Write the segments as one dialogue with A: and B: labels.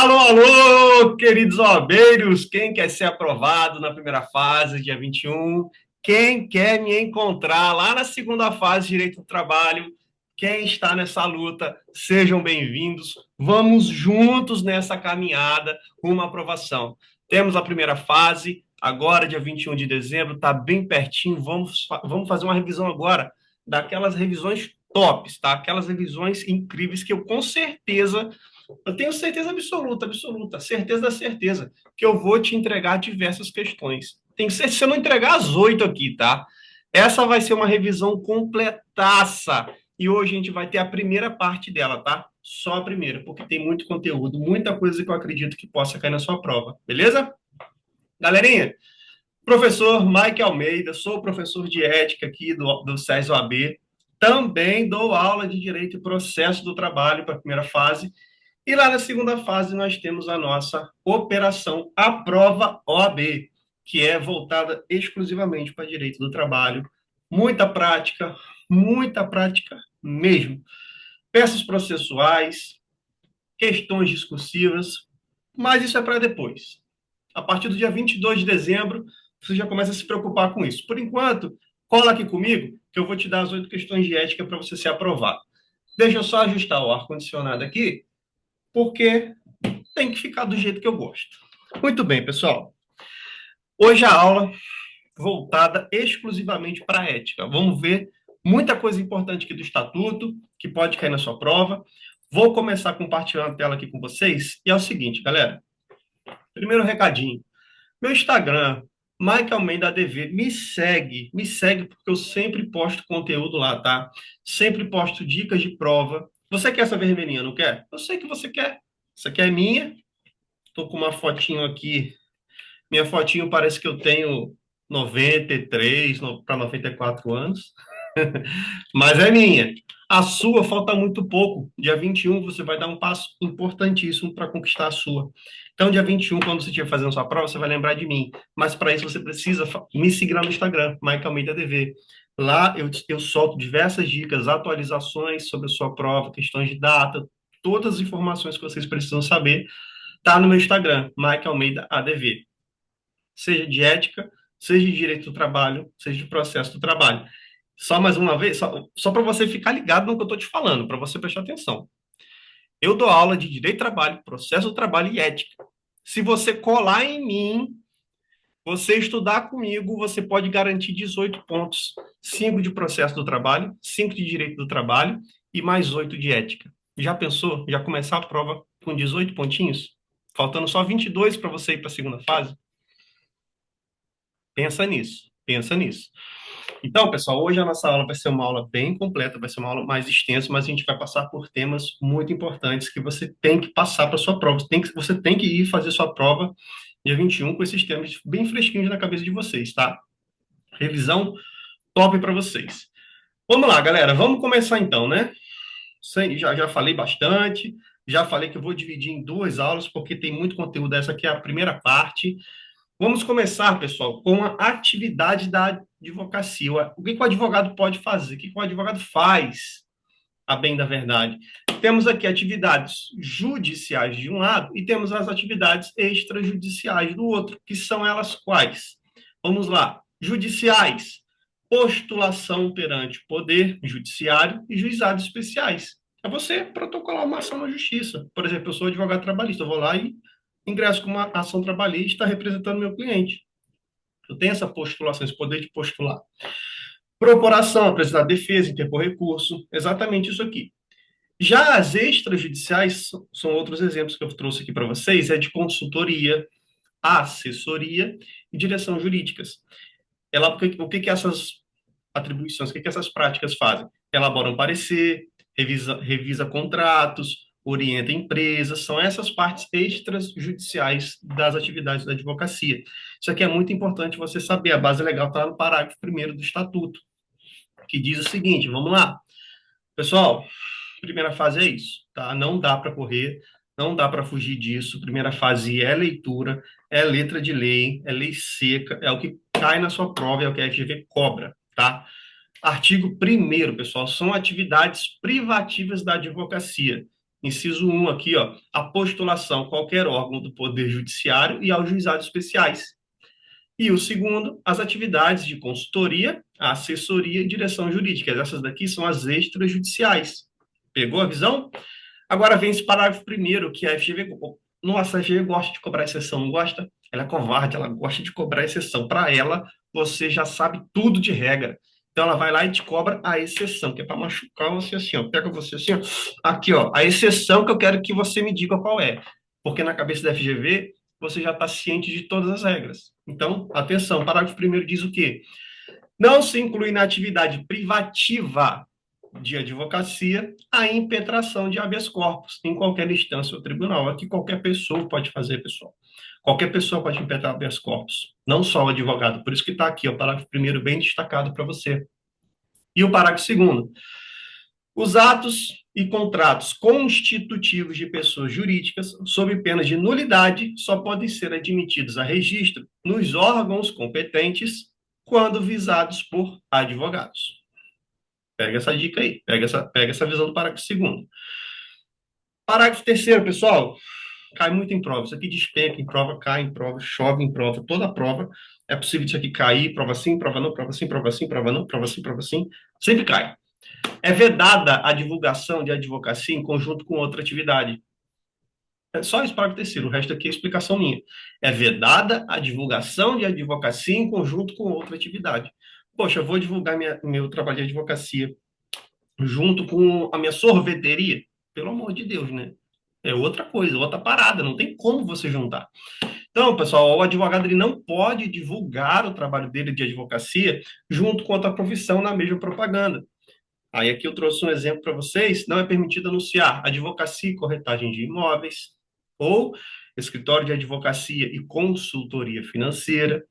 A: Alô, alô, queridos OABeiros, quem quer ser aprovado na primeira fase, dia 21? Quem quer me encontrar lá na segunda fase, Direito do Trabalho? Quem está nessa luta, sejam bem-vindos. Vamos juntos nessa caminhada rumo à aprovação. Temos a primeira fase, agora, dia 21 de dezembro, está bem pertinho. Vamos fazer uma revisão agora daquelas revisões tops, tá? Aquelas revisões incríveis que eu tenho certeza absoluta, absoluta, certeza da certeza, que eu vou te entregar diversas questões. Tem que ser, se eu não entregar as 8 aqui, tá? Essa vai ser uma revisão completaça. E hoje a gente vai ter a primeira parte dela, tá? Só a primeira, porque tem muito conteúdo, muita coisa que eu acredito que possa cair na sua prova, beleza? Galerinha, professor Mike Almeida, sou professor de ética aqui do SES OAB, também dou aula de Direito e Processo do Trabalho para a primeira fase e lá na segunda fase nós temos a nossa operação A Prova OAB, que é voltada exclusivamente para direito do trabalho. Muita prática mesmo. Peças processuais, questões discursivas, mas isso é para depois. A partir do dia 22 de dezembro, você já começa a se preocupar com isso. Por enquanto, cola aqui comigo, que eu vou te dar as 8 questões de ética para você ser aprovado. Deixa eu só ajustar o ar-condicionado aqui, porque tem que ficar do jeito que eu gosto. Muito bem, pessoal. Hoje a aula voltada exclusivamente para a ética. Vamos ver muita coisa importante aqui do Estatuto, que pode cair na sua prova. Vou começar compartilhando a tela aqui com vocês. E é o seguinte, galera. Primeiro recadinho. Meu Instagram, Mike Almeida ADV, me segue porque eu sempre posto conteúdo lá, tá? Sempre posto dicas de prova. Você quer essa vermelhinha, não quer? Eu sei que você quer. Essa aqui é minha. Tô com uma fotinho aqui. Minha fotinho parece que eu tenho 93 para 94 anos, mas é minha. A sua falta muito pouco. Dia 21 você vai dar um passo importantíssimo para conquistar a sua. Então, dia 21, quando você estiver fazendo sua prova, você vai lembrar de mim. Mas para isso você precisa me seguir lá no Instagram, Mike Almeida DV. Lá eu solto diversas dicas, atualizações sobre a sua prova, questões de data, todas as informações que vocês precisam saber, tá no meu Instagram, Mike Almeida ADV, seja de ética, seja de direito do trabalho, seja de processo do trabalho. Só mais uma vez, só para você ficar ligado no que eu estou te falando, para você prestar atenção. Eu dou aula de direito do trabalho, processo do trabalho e ética. Se você colar em mim, você estudar comigo, você pode garantir 18 pontos. 5 de processo do trabalho, 5 de direito do trabalho e mais 8 de ética. Já pensou? Já começar a prova com 18 pontinhos? Faltando só 22 para você ir para a segunda fase? Pensa nisso, pensa nisso. Então, pessoal, hoje a nossa aula vai ser uma aula bem completa, vai ser uma aula mais extensa, mas a gente vai passar por temas muito importantes que você tem que passar para a sua prova. Você tem que ir fazer sua prova dia 21 com esses temas bem fresquinhos na cabeça de vocês, tá? Revisão top para vocês. Vamos lá, galera, vamos começar então, né? Já falei bastante, já falei que eu vou dividir em duas aulas, porque tem muito conteúdo. Essa aqui é a primeira parte. Vamos começar, pessoal, com a atividade da advocacia. O que o advogado pode fazer? O que o advogado faz, a bem da verdade? Temos aqui atividades judiciais de um lado e temos as atividades extrajudiciais do outro, que são elas quais? Vamos lá. Judiciais, postulação perante o Poder Judiciário e juizados especiais. É você protocolar uma ação na justiça. Por exemplo, eu sou advogado trabalhista, eu vou lá e ingresso com uma ação trabalhista representando meu cliente. Eu tenho essa postulação, esse poder de postular. Proporação, apresentar defesa, interpor recurso, exatamente isso aqui. Já as extrajudiciais são outros exemplos que eu trouxe aqui para vocês, é de consultoria, assessoria e direção jurídicas. O que essas atribuições, o que essas práticas fazem? Elaboram parecer, revisa contratos, orienta empresas, são essas partes extrajudiciais das atividades da advocacia. Isso aqui é muito importante você saber, a base legal está no parágrafo 1º do Estatuto, que diz o seguinte, vamos lá. Pessoal, primeira fase é isso, tá? Não dá para correr, não dá para fugir disso. Primeira fase é leitura, é letra de lei, é lei seca, é o que cai na sua prova, é o que a FGV cobra, tá? Artigo 1º, pessoal, são atividades privativas da advocacia. Inciso um aqui, ó, a postulação a qualquer órgão do Poder Judiciário e aos juizados especiais. E o segundo, as atividades de consultoria, assessoria e direção jurídica. Essas daqui são as extrajudiciais. Pegou a visão? Agora vem esse parágrafo primeiro, que a FGV. Nossa, a FGV gosta de cobrar exceção, não gosta? Ela é covarde, ela gosta de cobrar exceção. Para ela, você já sabe tudo de regra. Então ela vai lá e te cobra a exceção, que é para machucar você assim, ó. Pega você assim, ó. Aqui, ó, a exceção que eu quero que você me diga qual é. Porque na cabeça da FGV, você já está ciente de todas as regras. Então, atenção, parágrafo primeiro diz o quê? Não se inclui na atividade privativa de advocacia a impetração de habeas corpus em qualquer instância ou tribunal. Aqui qualquer pessoa pode fazer, pessoal. Qualquer pessoa pode impetrar habeas corpus, não só o advogado. Por isso que está aqui, o parágrafo primeiro bem destacado para você. E o parágrafo segundo. Os atos e contratos constitutivos de pessoas jurídicas, sob pena de nulidade, só podem ser admitidos a registro nos órgãos competentes quando visados por advogados. Pega essa dica aí, pega essa visão do parágrafo segundo. Parágrafo terceiro, pessoal, cai muito em prova. Isso aqui despenca em prova, cai em prova, chove em prova, toda prova. É possível isso aqui cair, prova sim, prova não, prova sim, prova sim, prova não, prova sim, prova sim. Sempre cai. É vedada a divulgação de advocacia em conjunto com outra atividade. É só esse parágrafo terceiro, o resto aqui é explicação minha. É vedada a divulgação de advocacia em conjunto com outra atividade. Poxa, eu vou divulgar meu trabalho de advocacia junto com a minha sorveteria? Pelo amor de Deus, né? É outra coisa, outra parada, não tem como você juntar. Então, pessoal, o advogado ele não pode divulgar o trabalho dele de advocacia junto com outra profissão na mesma propaganda. Aí aqui eu trouxe um exemplo para vocês, não é permitido anunciar advocacia e corretagem de imóveis, ou escritório de advocacia e consultoria financeira,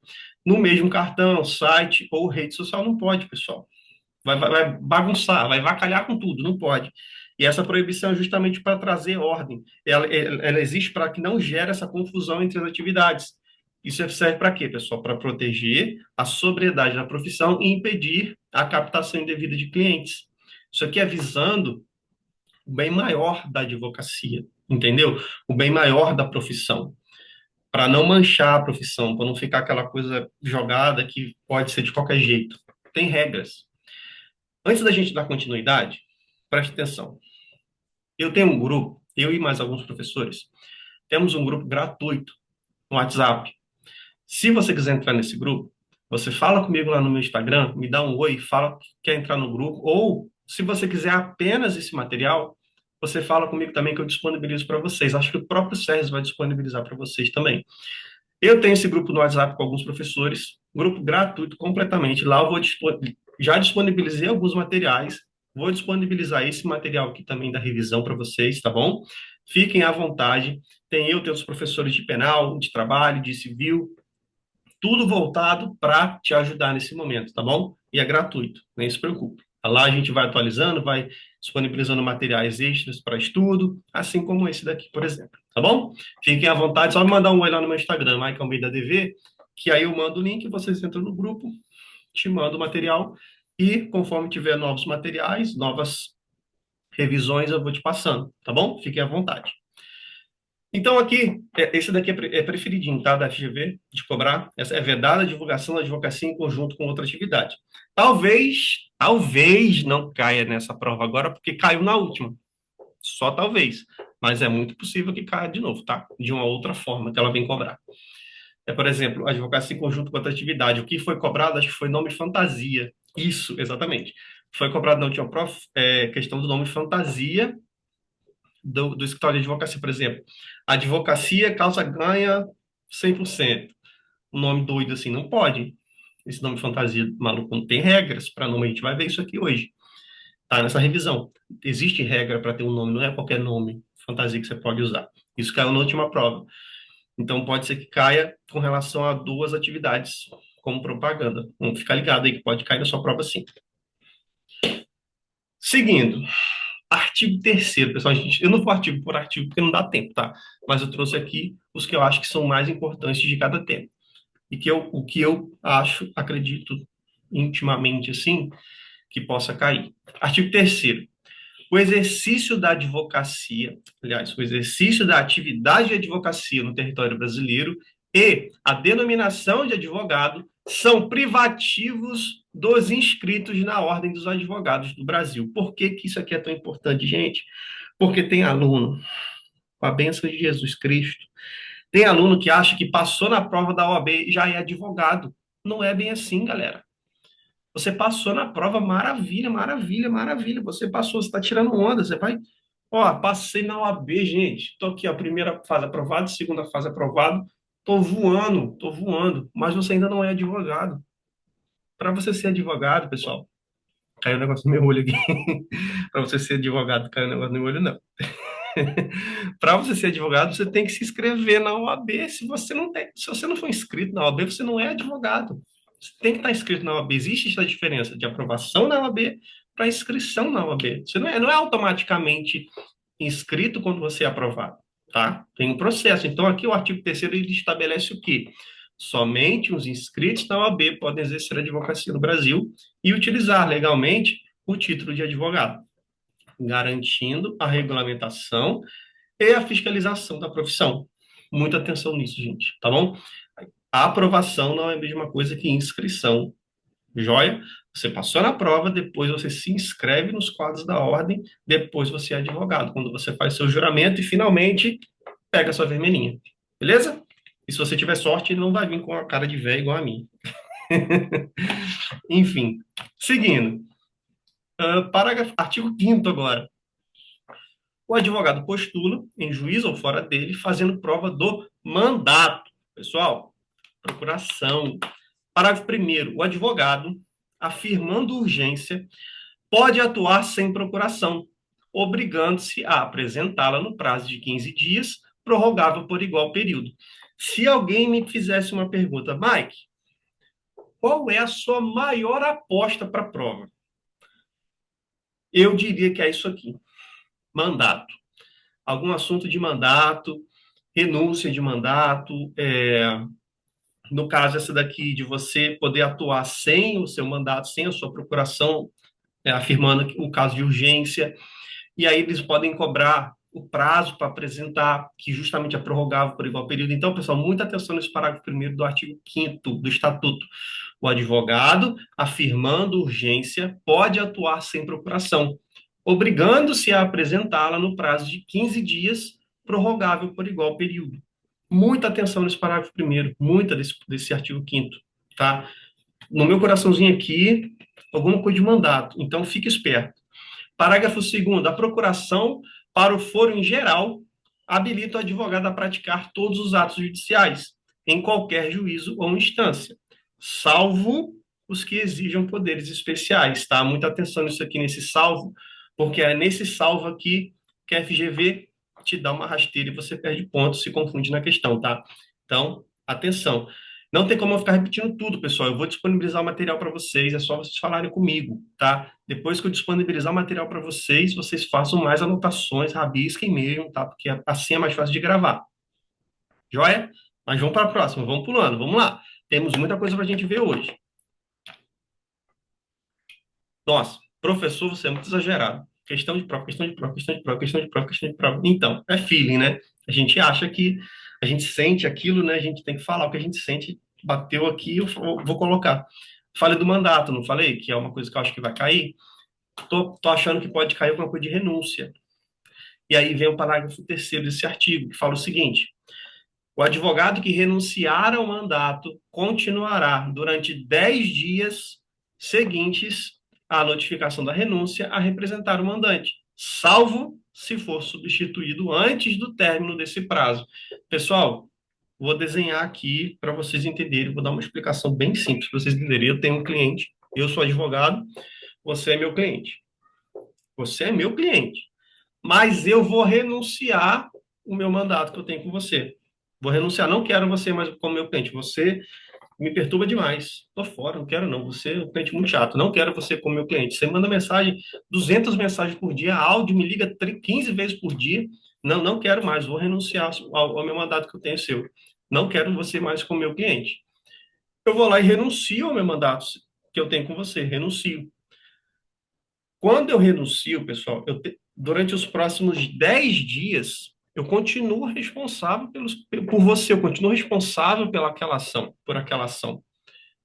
A: no mesmo cartão, site ou rede social, não pode, pessoal. Vai bagunçar, vai vacalhar com tudo, não pode. E essa proibição é justamente para trazer ordem. Ela existe para que não gere essa confusão entre as atividades. Isso serve para quê, pessoal? Para proteger a sobriedade da profissão e impedir a captação indevida de clientes. Isso aqui é visando o bem maior da advocacia, entendeu? O bem maior da profissão. Para não manchar a profissão, para não ficar aquela coisa jogada que pode ser de qualquer jeito. Tem regras. Antes da gente dar continuidade, preste atenção. Eu tenho um grupo, eu e mais alguns professores, temos um grupo gratuito no WhatsApp. Se você quiser entrar nesse grupo, você fala comigo lá no meu Instagram, me dá um oi, fala que quer entrar no grupo, ou se você quiser apenas esse material, você fala comigo também que eu disponibilizo para vocês. Acho que o próprio Sérgio vai disponibilizar para vocês também. Eu tenho esse grupo no WhatsApp com alguns professores, grupo gratuito completamente. Lá eu vou já disponibilizei alguns materiais, vou disponibilizar esse material aqui também da revisão para vocês, tá bom? Fiquem à vontade. Tem os professores de penal, de trabalho, de civil, tudo voltado para te ajudar nesse momento, tá bom? E é gratuito, nem se preocupe. Lá a gente vai atualizando, vai disponibilizando materiais extras para estudo, assim como esse daqui, por exemplo, tá bom? Fiquem à vontade, só me mandar um oi lá no meu Instagram, Mike Almeida DV, que aí eu mando o link, vocês entram no grupo, te mando o material e conforme tiver novos materiais, novas revisões, eu vou te passando, tá bom? Fiquem à vontade. Então, aqui, esse daqui é preferidinho, tá? Da FGV, de cobrar. Essa é vedada a divulgação da advocacia em conjunto com outra atividade. Talvez não caia nessa prova agora, porque caiu na última. Só talvez. Mas é muito possível que caia de novo, tá? De uma outra forma que ela vem cobrar. Por exemplo, advocacia em conjunto com outra atividade. O que foi cobrado, acho que foi nome fantasia. Isso, exatamente. Foi cobrado na última prova, questão do nome fantasia do escritório de advocacia, por exemplo. Advocacia, causa ganha 100%. Um nome doido assim, não pode. Esse nome fantasia maluco não tem regras para nome, a gente vai ver isso aqui hoje. Tá nessa revisão. Existe regra para ter um nome, não é qualquer nome fantasia que você pode usar. Isso caiu na última prova. Então pode ser que caia com relação a duas atividades, como propaganda. Vamos ficar ligado aí que pode cair na sua prova sim. Seguindo, artigo 3º, pessoal, eu não vou artigo por artigo porque não dá tempo, tá? Mas eu trouxe aqui os que eu acho que são mais importantes de cada tema. E o que eu acho, acredito intimamente assim, que possa cair. Artigo 3º. O exercício da advocacia, aliás, o exercício da atividade de advocacia no território brasileiro e a denominação de advogado são privativos dos inscritos na Ordem dos Advogados do Brasil. Por que que isso aqui é tão importante, gente? Porque tem aluno, com a bênção de Jesus Cristo, tem aluno que acha que passou na prova da OAB e já é advogado. Não é bem assim, galera. Você passou na prova, maravilha, maravilha, maravilha. Você passou, você está tirando onda, você vai. Ó, passei na OAB, gente. Tô aqui, a primeira fase aprovada, segunda fase aprovada. Tô voando. Mas você ainda não é advogado. Para você ser advogado, pessoal, caiu um negócio no meu olho aqui. Para você ser advogado, caiu um negócio no meu olho, não. Para você ser advogado, você tem que se inscrever na OAB. Se você não tem, se você não for inscrito na OAB, você não é advogado. Você tem que estar inscrito na OAB. Existe essa diferença de aprovação na OAB para inscrição na OAB. Você não é automaticamente inscrito quando você é aprovado, tá? Tem um processo. Então, aqui o artigo 3º ele estabelece o quê? Somente os inscritos na OAB podem exercer a advocacia no Brasil e utilizar legalmente o título de advogado, garantindo a regulamentação e a fiscalização da profissão. Muita atenção nisso, gente, tá bom? A aprovação não é a mesma coisa que inscrição. Joia? Você passou na prova, depois você se inscreve nos quadros da ordem, depois você é advogado, quando você faz seu juramento e finalmente pega a sua vermelhinha. Beleza? E se você tiver sorte, ele não vai vir com a cara de velho igual a mim. Enfim, seguindo. Parágrafo, artigo 5º agora. O advogado postula, em juízo ou fora dele, fazendo prova do mandato. Pessoal, procuração. Parágrafo 1º. O advogado, afirmando urgência, pode atuar sem procuração, obrigando-se a apresentá-la no prazo de 15 dias, prorrogável por igual período. Se alguém me fizesse uma pergunta, Mike, qual é a sua maior aposta para a prova? Eu diria que é isso aqui: mandato. Algum assunto de mandato, renúncia de mandato, no caso essa daqui de você poder atuar sem o seu mandato, sem a sua procuração, afirmando o caso de urgência, e aí eles podem cobrar o prazo para apresentar, que justamente é prorrogável por igual período. Então, pessoal, muita atenção nesse parágrafo 1º do artigo 5º do Estatuto. O advogado, afirmando urgência, pode atuar sem procuração, obrigando-se a apresentá-la no prazo de 15 dias, prorrogável por igual período. Muita atenção nesse parágrafo 1º, muita desse artigo 5º, tá? No meu coraçãozinho aqui, alguma coisa de mandato, então fique esperto. Parágrafo 2º. A procuração para o foro em geral habilita o advogado a praticar todos os atos judiciais, em qualquer juízo ou instância, salvo os que exijam poderes especiais, tá? Muita atenção nisso aqui, nesse salvo, porque é nesse salvo aqui que a FGV te dá uma rasteira e você perde pontos, se confunde na questão, tá? Então, atenção. Não tem como eu ficar repetindo tudo, pessoal. Eu vou disponibilizar o material para vocês, é só vocês falarem comigo, tá? Depois que eu disponibilizar o material para vocês, vocês façam mais anotações, rabisquem mesmo, tá? Porque assim é mais fácil de gravar. Joia? Mas vamos para a próxima, vamos pulando, vamos lá. Temos muita coisa para a gente ver hoje. Nossa, professor, você é muito exagerado. Questão de prova, questão de prova, questão de prova, questão de prova, questão de prova. Então, é feeling, né? A gente acha que a gente sente aquilo, né? A gente tem que falar o que a gente sente. Bateu aqui, eu vou colocar. Falei do mandato, não falei? Que é uma coisa que eu acho que vai cair. Tô achando que pode cair alguma coisa de renúncia. E aí vem o parágrafo 3º desse artigo, que fala o seguinte: o advogado que renunciar ao mandato continuará durante 10 dias seguintes à notificação da renúncia a representar o mandante, salvo se for substituído antes do término desse prazo. Pessoal, vou desenhar aqui para vocês entenderem, vou dar uma explicação bem simples para vocês entenderem. Eu tenho um cliente, eu sou advogado, você é meu cliente. Você é meu cliente. Mas eu vou renunciar o meu mandato que eu tenho com você. Vou renunciar, não quero você mais como meu cliente. Você me perturba demais. Tô fora, não quero não. Você é um cliente muito chato. Não quero você como meu cliente. Você manda mensagem, 200 mensagens por dia, áudio, me liga 15 vezes por dia. Não, não quero mais. Vou renunciar ao meu mandato que eu tenho seu. Não quero você mais como meu cliente. Eu vou lá e renuncio ao meu mandato que eu tenho com você. Renuncio. Quando eu renuncio, pessoal, durante os próximos 10 dias, eu continuo responsável por você, eu continuo responsável por aquela ação.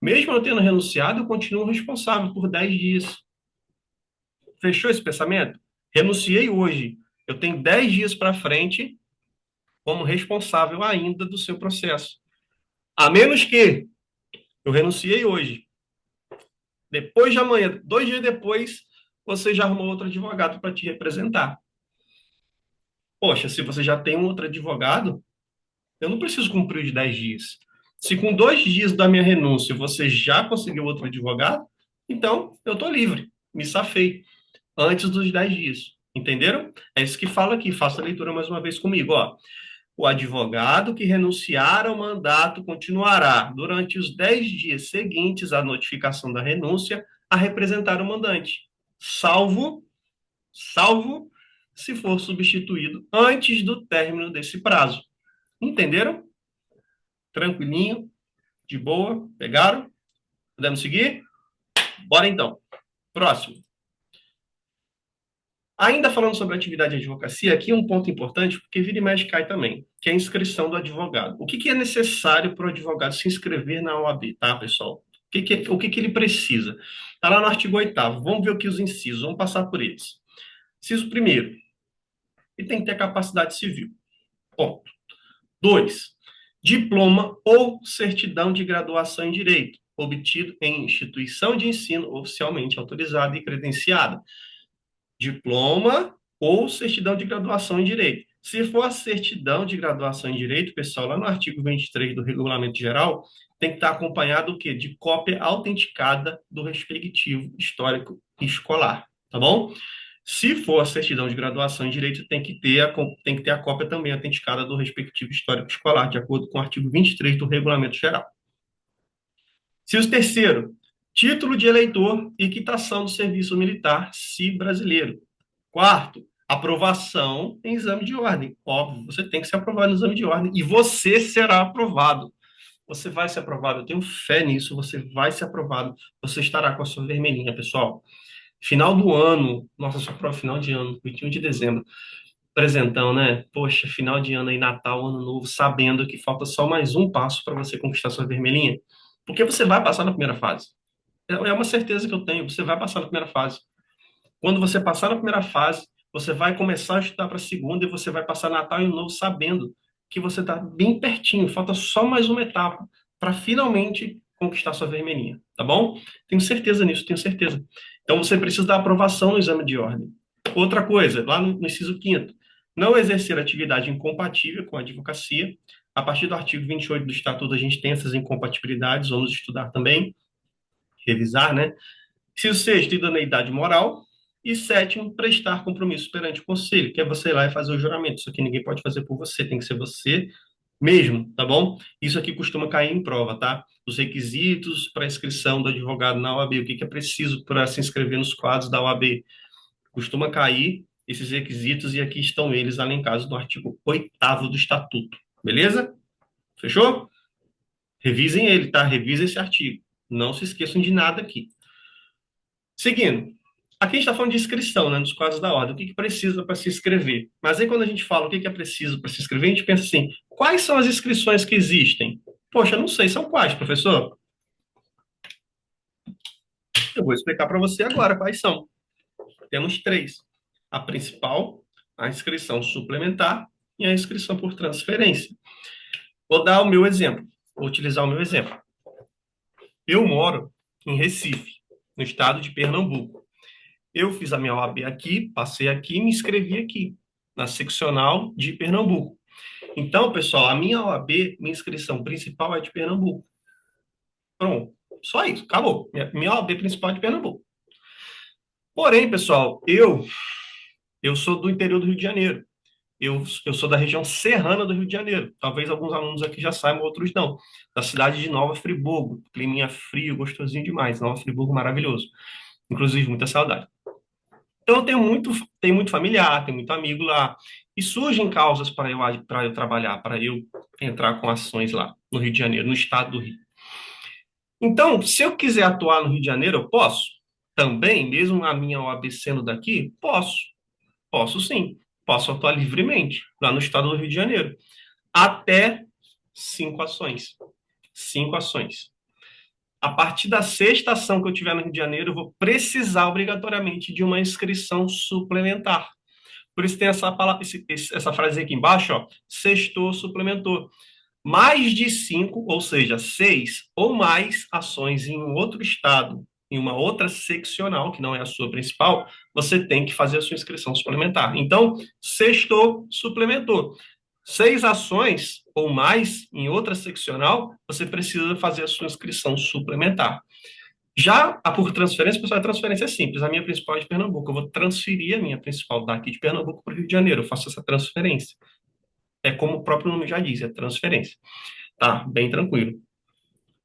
A: Mesmo eu tendo renunciado, eu continuo responsável por 10 dias. Fechou esse pensamento? Renunciei hoje. Eu tenho 10 dias para frente como responsável ainda do seu processo. A menos que eu renunciei hoje. Depois de amanhã, 2 dias depois, você já arrumou outro advogado para te representar. Poxa, se você já tem um outro advogado, eu não preciso cumprir os 10 dias. Se com 2 dias da minha renúncia você já conseguiu outro advogado, então eu estou livre, me safei antes dos 10 dias. Entenderam? É isso que fala aqui. Faça a leitura mais uma vez comigo. Ó. O advogado que renunciar ao mandato continuará, durante os 10 dias seguintes à notificação da renúncia, a representar o mandante, salvo se for substituído antes do término desse prazo. Entenderam? Tranquilinho, de boa, pegaram? Podemos seguir? Bora então. Próximo. Ainda falando sobre atividade de advocacia, aqui um ponto importante, porque vira e mexe cai também, que é a inscrição do advogado. O que é necessário para o advogado se inscrever na OAB, tá, pessoal? O que ele precisa? Está lá no artigo 8º. Vamos ver aqui os incisos, vamos passar por eles. Inciso primeiro, ele tem que ter capacidade civil. Ponto. 2, diploma ou certidão de graduação em direito, obtido em instituição de ensino oficialmente autorizada e credenciada. Diploma ou certidão de graduação em direito. Se for a certidão de graduação em direito, pessoal, lá no artigo 23 do Regulamento Geral, tem que estar acompanhado o quê? De cópia autenticada do respectivo histórico escolar, tá bom? Se for a certidão de graduação em direito, tem que ter a cópia também autenticada do respectivo histórico escolar, de acordo com o artigo 23 do Regulamento Geral. Inciso terceiro, título de eleitor e quitação do serviço militar, se brasileiro. Quarto, aprovação em exame de ordem. Óbvio, você tem que ser aprovado no exame de ordem e você será aprovado. Você vai ser aprovado, eu tenho fé nisso, você vai ser aprovado, você estará com a sua vermelhinha, pessoal. Final do ano, nossa, só prova final de ano, 21 de dezembro. Presentão, né? Poxa, final de ano aí, Natal, Ano Novo, sabendo que falta só mais um passo para você conquistar sua vermelhinha. Porque você vai passar na primeira fase. É uma certeza que eu tenho, você vai passar na primeira fase. Quando você passar na primeira fase, você vai começar a estudar para a segunda e você vai passar Natal e Ano Novo sabendo que você está bem pertinho, falta só mais uma etapa para finalmente conquistar sua vermelhinha, tá bom? Tenho certeza nisso, tenho certeza. Então você precisa da aprovação no exame de ordem. Outra coisa, lá no inciso 5º, não exercer atividade incompatível com a advocacia. A partir do artigo 28 do Estatuto, a gente tem essas incompatibilidades, vamos estudar também, revisar, né? Inciso 6º, idoneidade moral. E 7º, prestar compromisso perante o conselho, que é você ir lá e fazer o juramento. Isso aqui ninguém pode fazer por você, tem que ser você mesmo, tá bom? Isso aqui costuma cair em prova, tá? Os requisitos para inscrição do advogado na OAB, o que é preciso para se inscrever nos quadros da OAB. Costuma cair esses requisitos e aqui estão eles elencados no artigo 8º do Estatuto, beleza? Fechou? Revisem ele, tá? Revisem esse artigo. Não se esqueçam de nada aqui. Seguindo, aqui a gente está falando de inscrição, né, nos quadros da ordem, o que precisa para se inscrever. Mas aí quando a gente fala o que é preciso para se inscrever, a gente pensa assim, quais são as inscrições que existem? Poxa, não sei, são quais, professor? Eu vou explicar para você agora quais são. Temos três. A principal, a inscrição suplementar e a inscrição por transferência. Vou dar o meu exemplo, vou utilizar o meu exemplo. Eu moro em Recife, no estado de Pernambuco. Eu fiz a minha OAB aqui, passei aqui, me inscrevi aqui, na seccional de Pernambuco. Então, pessoal, a minha OAB, minha inscrição principal é de Pernambuco. Pronto, só isso, acabou. Minha OAB principal é de Pernambuco. Porém, pessoal, eu sou do interior do Rio de Janeiro. Eu sou da região serrana do Rio de Janeiro. Talvez alguns alunos aqui já saibam, outros não. Da cidade de Nova Friburgo. Climinha frio, gostosinho demais. Nova Friburgo, maravilhoso. Inclusive, muita saudade. Então, eu tenho muito familiar, tenho muito amigo lá. E surgem causas para eu trabalhar, para eu entrar com ações lá no Rio de Janeiro, no estado do Rio. Então, se eu quiser atuar no Rio de Janeiro, eu posso. Também, mesmo a minha OAB sendo daqui, posso. Posso sim, posso atuar livremente lá no estado do Rio de Janeiro. Até 5 ações. 5 ações. A partir da sexta ação que eu tiver no Rio de Janeiro, eu vou precisar obrigatoriamente de uma inscrição suplementar. Por isso tem essa, palavra, essa frase aqui embaixo, ó, sextou, suplementou. Mais de 5, ou seja, 6 ou mais ações em um outro estado, em uma outra seccional, que não é a sua principal, você tem que fazer a sua inscrição suplementar. Então, sextou, suplementou. 6 ações ou mais em outra seccional, você precisa fazer a sua inscrição suplementar. Já a por transferência, pessoal, a transferência é simples. A minha principal é de Pernambuco. Eu vou transferir a minha principal daqui de Pernambuco para o Rio de Janeiro. Eu faço essa transferência. É como o próprio nome já diz, é transferência. Tá, bem tranquilo.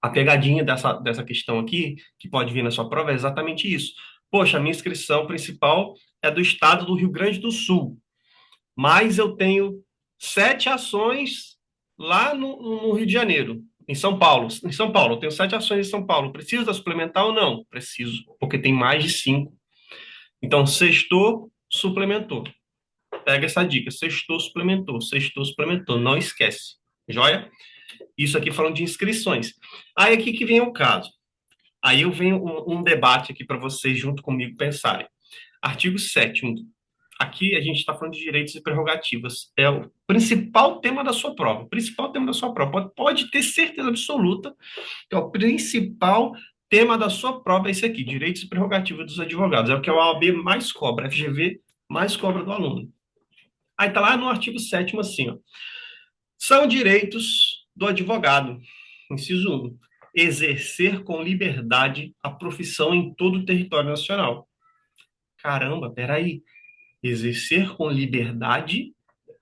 A: A pegadinha dessa questão aqui, que pode vir na sua prova, é exatamente isso. Poxa, a minha inscrição principal é do estado do Rio Grande do Sul, mas eu tenho 7 ações lá no Rio de Janeiro, em São Paulo. Em São Paulo, eu tenho 7 ações em São Paulo. Preciso da suplementar ou não? Preciso, porque tem mais de 5. Então, sextou, suplementou. Pega essa dica, sextou, suplementou. Não esquece. Joia? Isso aqui falando de inscrições. Aí aqui que vem o caso. Aí eu venho um debate aqui para vocês junto comigo pensarem. Artigo 7º. Aqui a gente está falando de direitos e prerrogativas. É o principal tema da sua prova. O principal tema da sua prova. Pode ter certeza absoluta que é o principal tema da sua prova é esse aqui, direitos e prerrogativas dos advogados. É o que a OAB mais cobra, a FGV mais cobra do aluno. Aí está lá no artigo 7º assim, ó. São direitos do advogado. Inciso 1. Exercer com liberdade a profissão em todo o território nacional. Caramba, peraí. Exercer com liberdade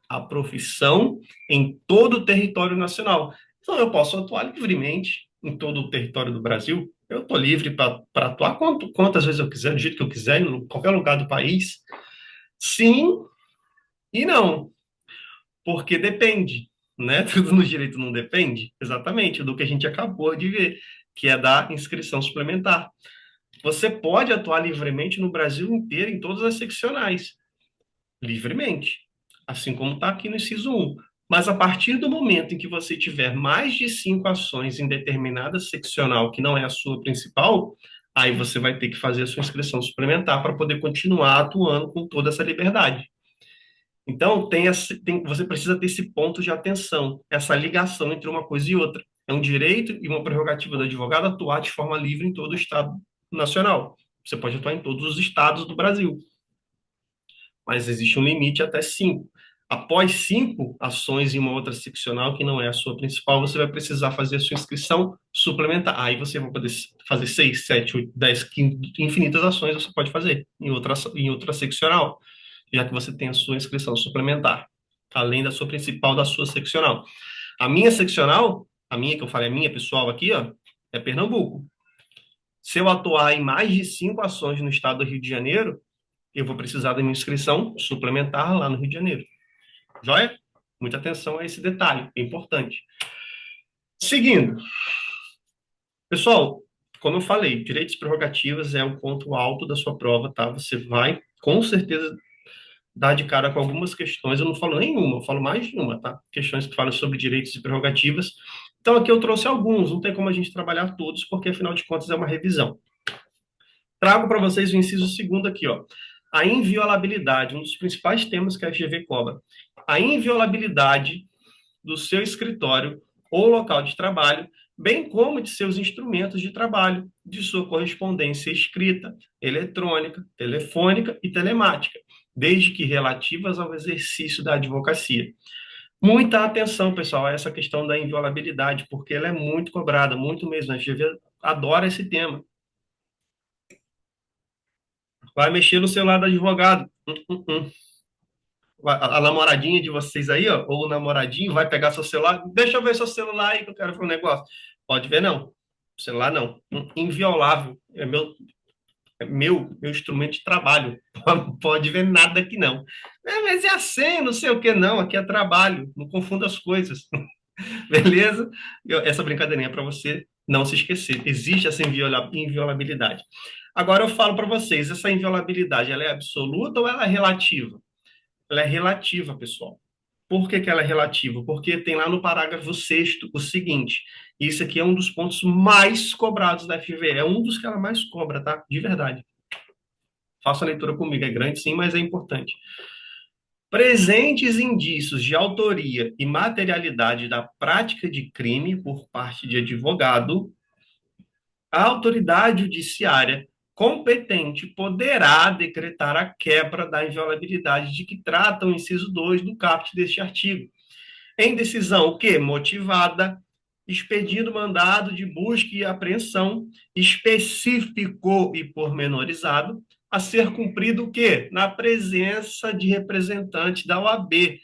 A: a profissão em todo o território nacional. Então, eu posso atuar livremente em todo o território do Brasil. Eu estou livre para atuar quantas vezes eu quiser, do jeito que eu quiser, em qualquer lugar do país. Sim e não, porque depende, né? Tudo no direito não depende, exatamente, do que a gente acabou de ver, que é da inscrição suplementar. Você pode atuar livremente no Brasil inteiro, em todas as seccionais, livremente, assim como está aqui no inciso 1. Mas a partir do momento em que você tiver mais de 5 ações em determinada seccional, que não é a sua principal, aí você vai ter que fazer a sua inscrição suplementar para poder continuar atuando com toda essa liberdade. Então, você precisa ter esse ponto de atenção, essa ligação entre uma coisa e outra. É um direito e uma prerrogativa do advogado atuar de forma livre em todo o Estado nacional. Você pode atuar em todos os estados do Brasil, mas existe um limite até 5. Após 5 ações em uma outra seccional, que não é a sua principal, você vai precisar fazer a sua inscrição suplementar. Aí você vai poder fazer 6, 7, 8, 10, 15, infinitas ações você pode fazer em outra seccional, já que você tem a sua inscrição suplementar, além da sua principal, da sua seccional. A minha seccional, a minha que eu falei, a minha pessoal aqui, ó, é Pernambuco. Se eu atuar em mais de 5 ações no estado do Rio de Janeiro, eu vou precisar da minha inscrição suplementar lá no Rio de Janeiro. Joia? Muita atenção a esse detalhe, é importante. Seguindo. Pessoal, como eu falei, direitos e prerrogativas é o ponto alto da sua prova, tá? Você vai, com certeza, dar de cara com algumas questões. Eu não falo nenhuma, eu falo mais de uma, tá? Questões que falam sobre direitos e prerrogativas. Então, aqui eu trouxe alguns, não tem como a gente trabalhar todos, porque, afinal de contas, é uma revisão. Trago para vocês o inciso segundo aqui, ó. A inviolabilidade, um dos principais temas que a FGV cobra. A inviolabilidade do seu escritório ou local de trabalho, bem como de seus instrumentos de trabalho, de sua correspondência escrita, eletrônica, telefônica e telemática, desde que relativas ao exercício da advocacia. Muita atenção, pessoal, a essa questão da inviolabilidade, porque ela é muito cobrada, muito mesmo. A FGV adora esse tema. Vai mexer no celular do advogado. A namoradinha de vocês aí, ó, ou o namoradinho, vai pegar seu celular. Deixa eu ver seu celular aí que eu quero ver um negócio. Pode ver, não. Celular, não. Inviolável. É meu instrumento de trabalho. Pode ver nada aqui, não. Mas é assim, não sei o que, não. Aqui é trabalho. Não confunda as coisas. Beleza? Essa brincadeirinha é para você não se esquecer. Existe essa inviolabilidade. Agora eu falo para vocês, essa inviolabilidade, ela é absoluta ou ela é relativa? ela é relativa, pessoal. Por que que ela é relativa? Porque tem lá no parágrafo sexto o seguinte, e isso aqui é um dos pontos mais cobrados da FV, é um dos que ela mais cobra, tá? De verdade. Faça a leitura comigo, é grande sim, mas é importante. Presentes indícios de autoria e materialidade da prática de crime por parte de advogado, a autoridade judiciária competente poderá decretar a quebra da inviolabilidade de que trata o inciso 2 do caput deste artigo. Em decisão o quê? Motivada, expedindo mandado de busca e apreensão específico e pormenorizado, a ser cumprido o quê? Na presença de representante da OAB,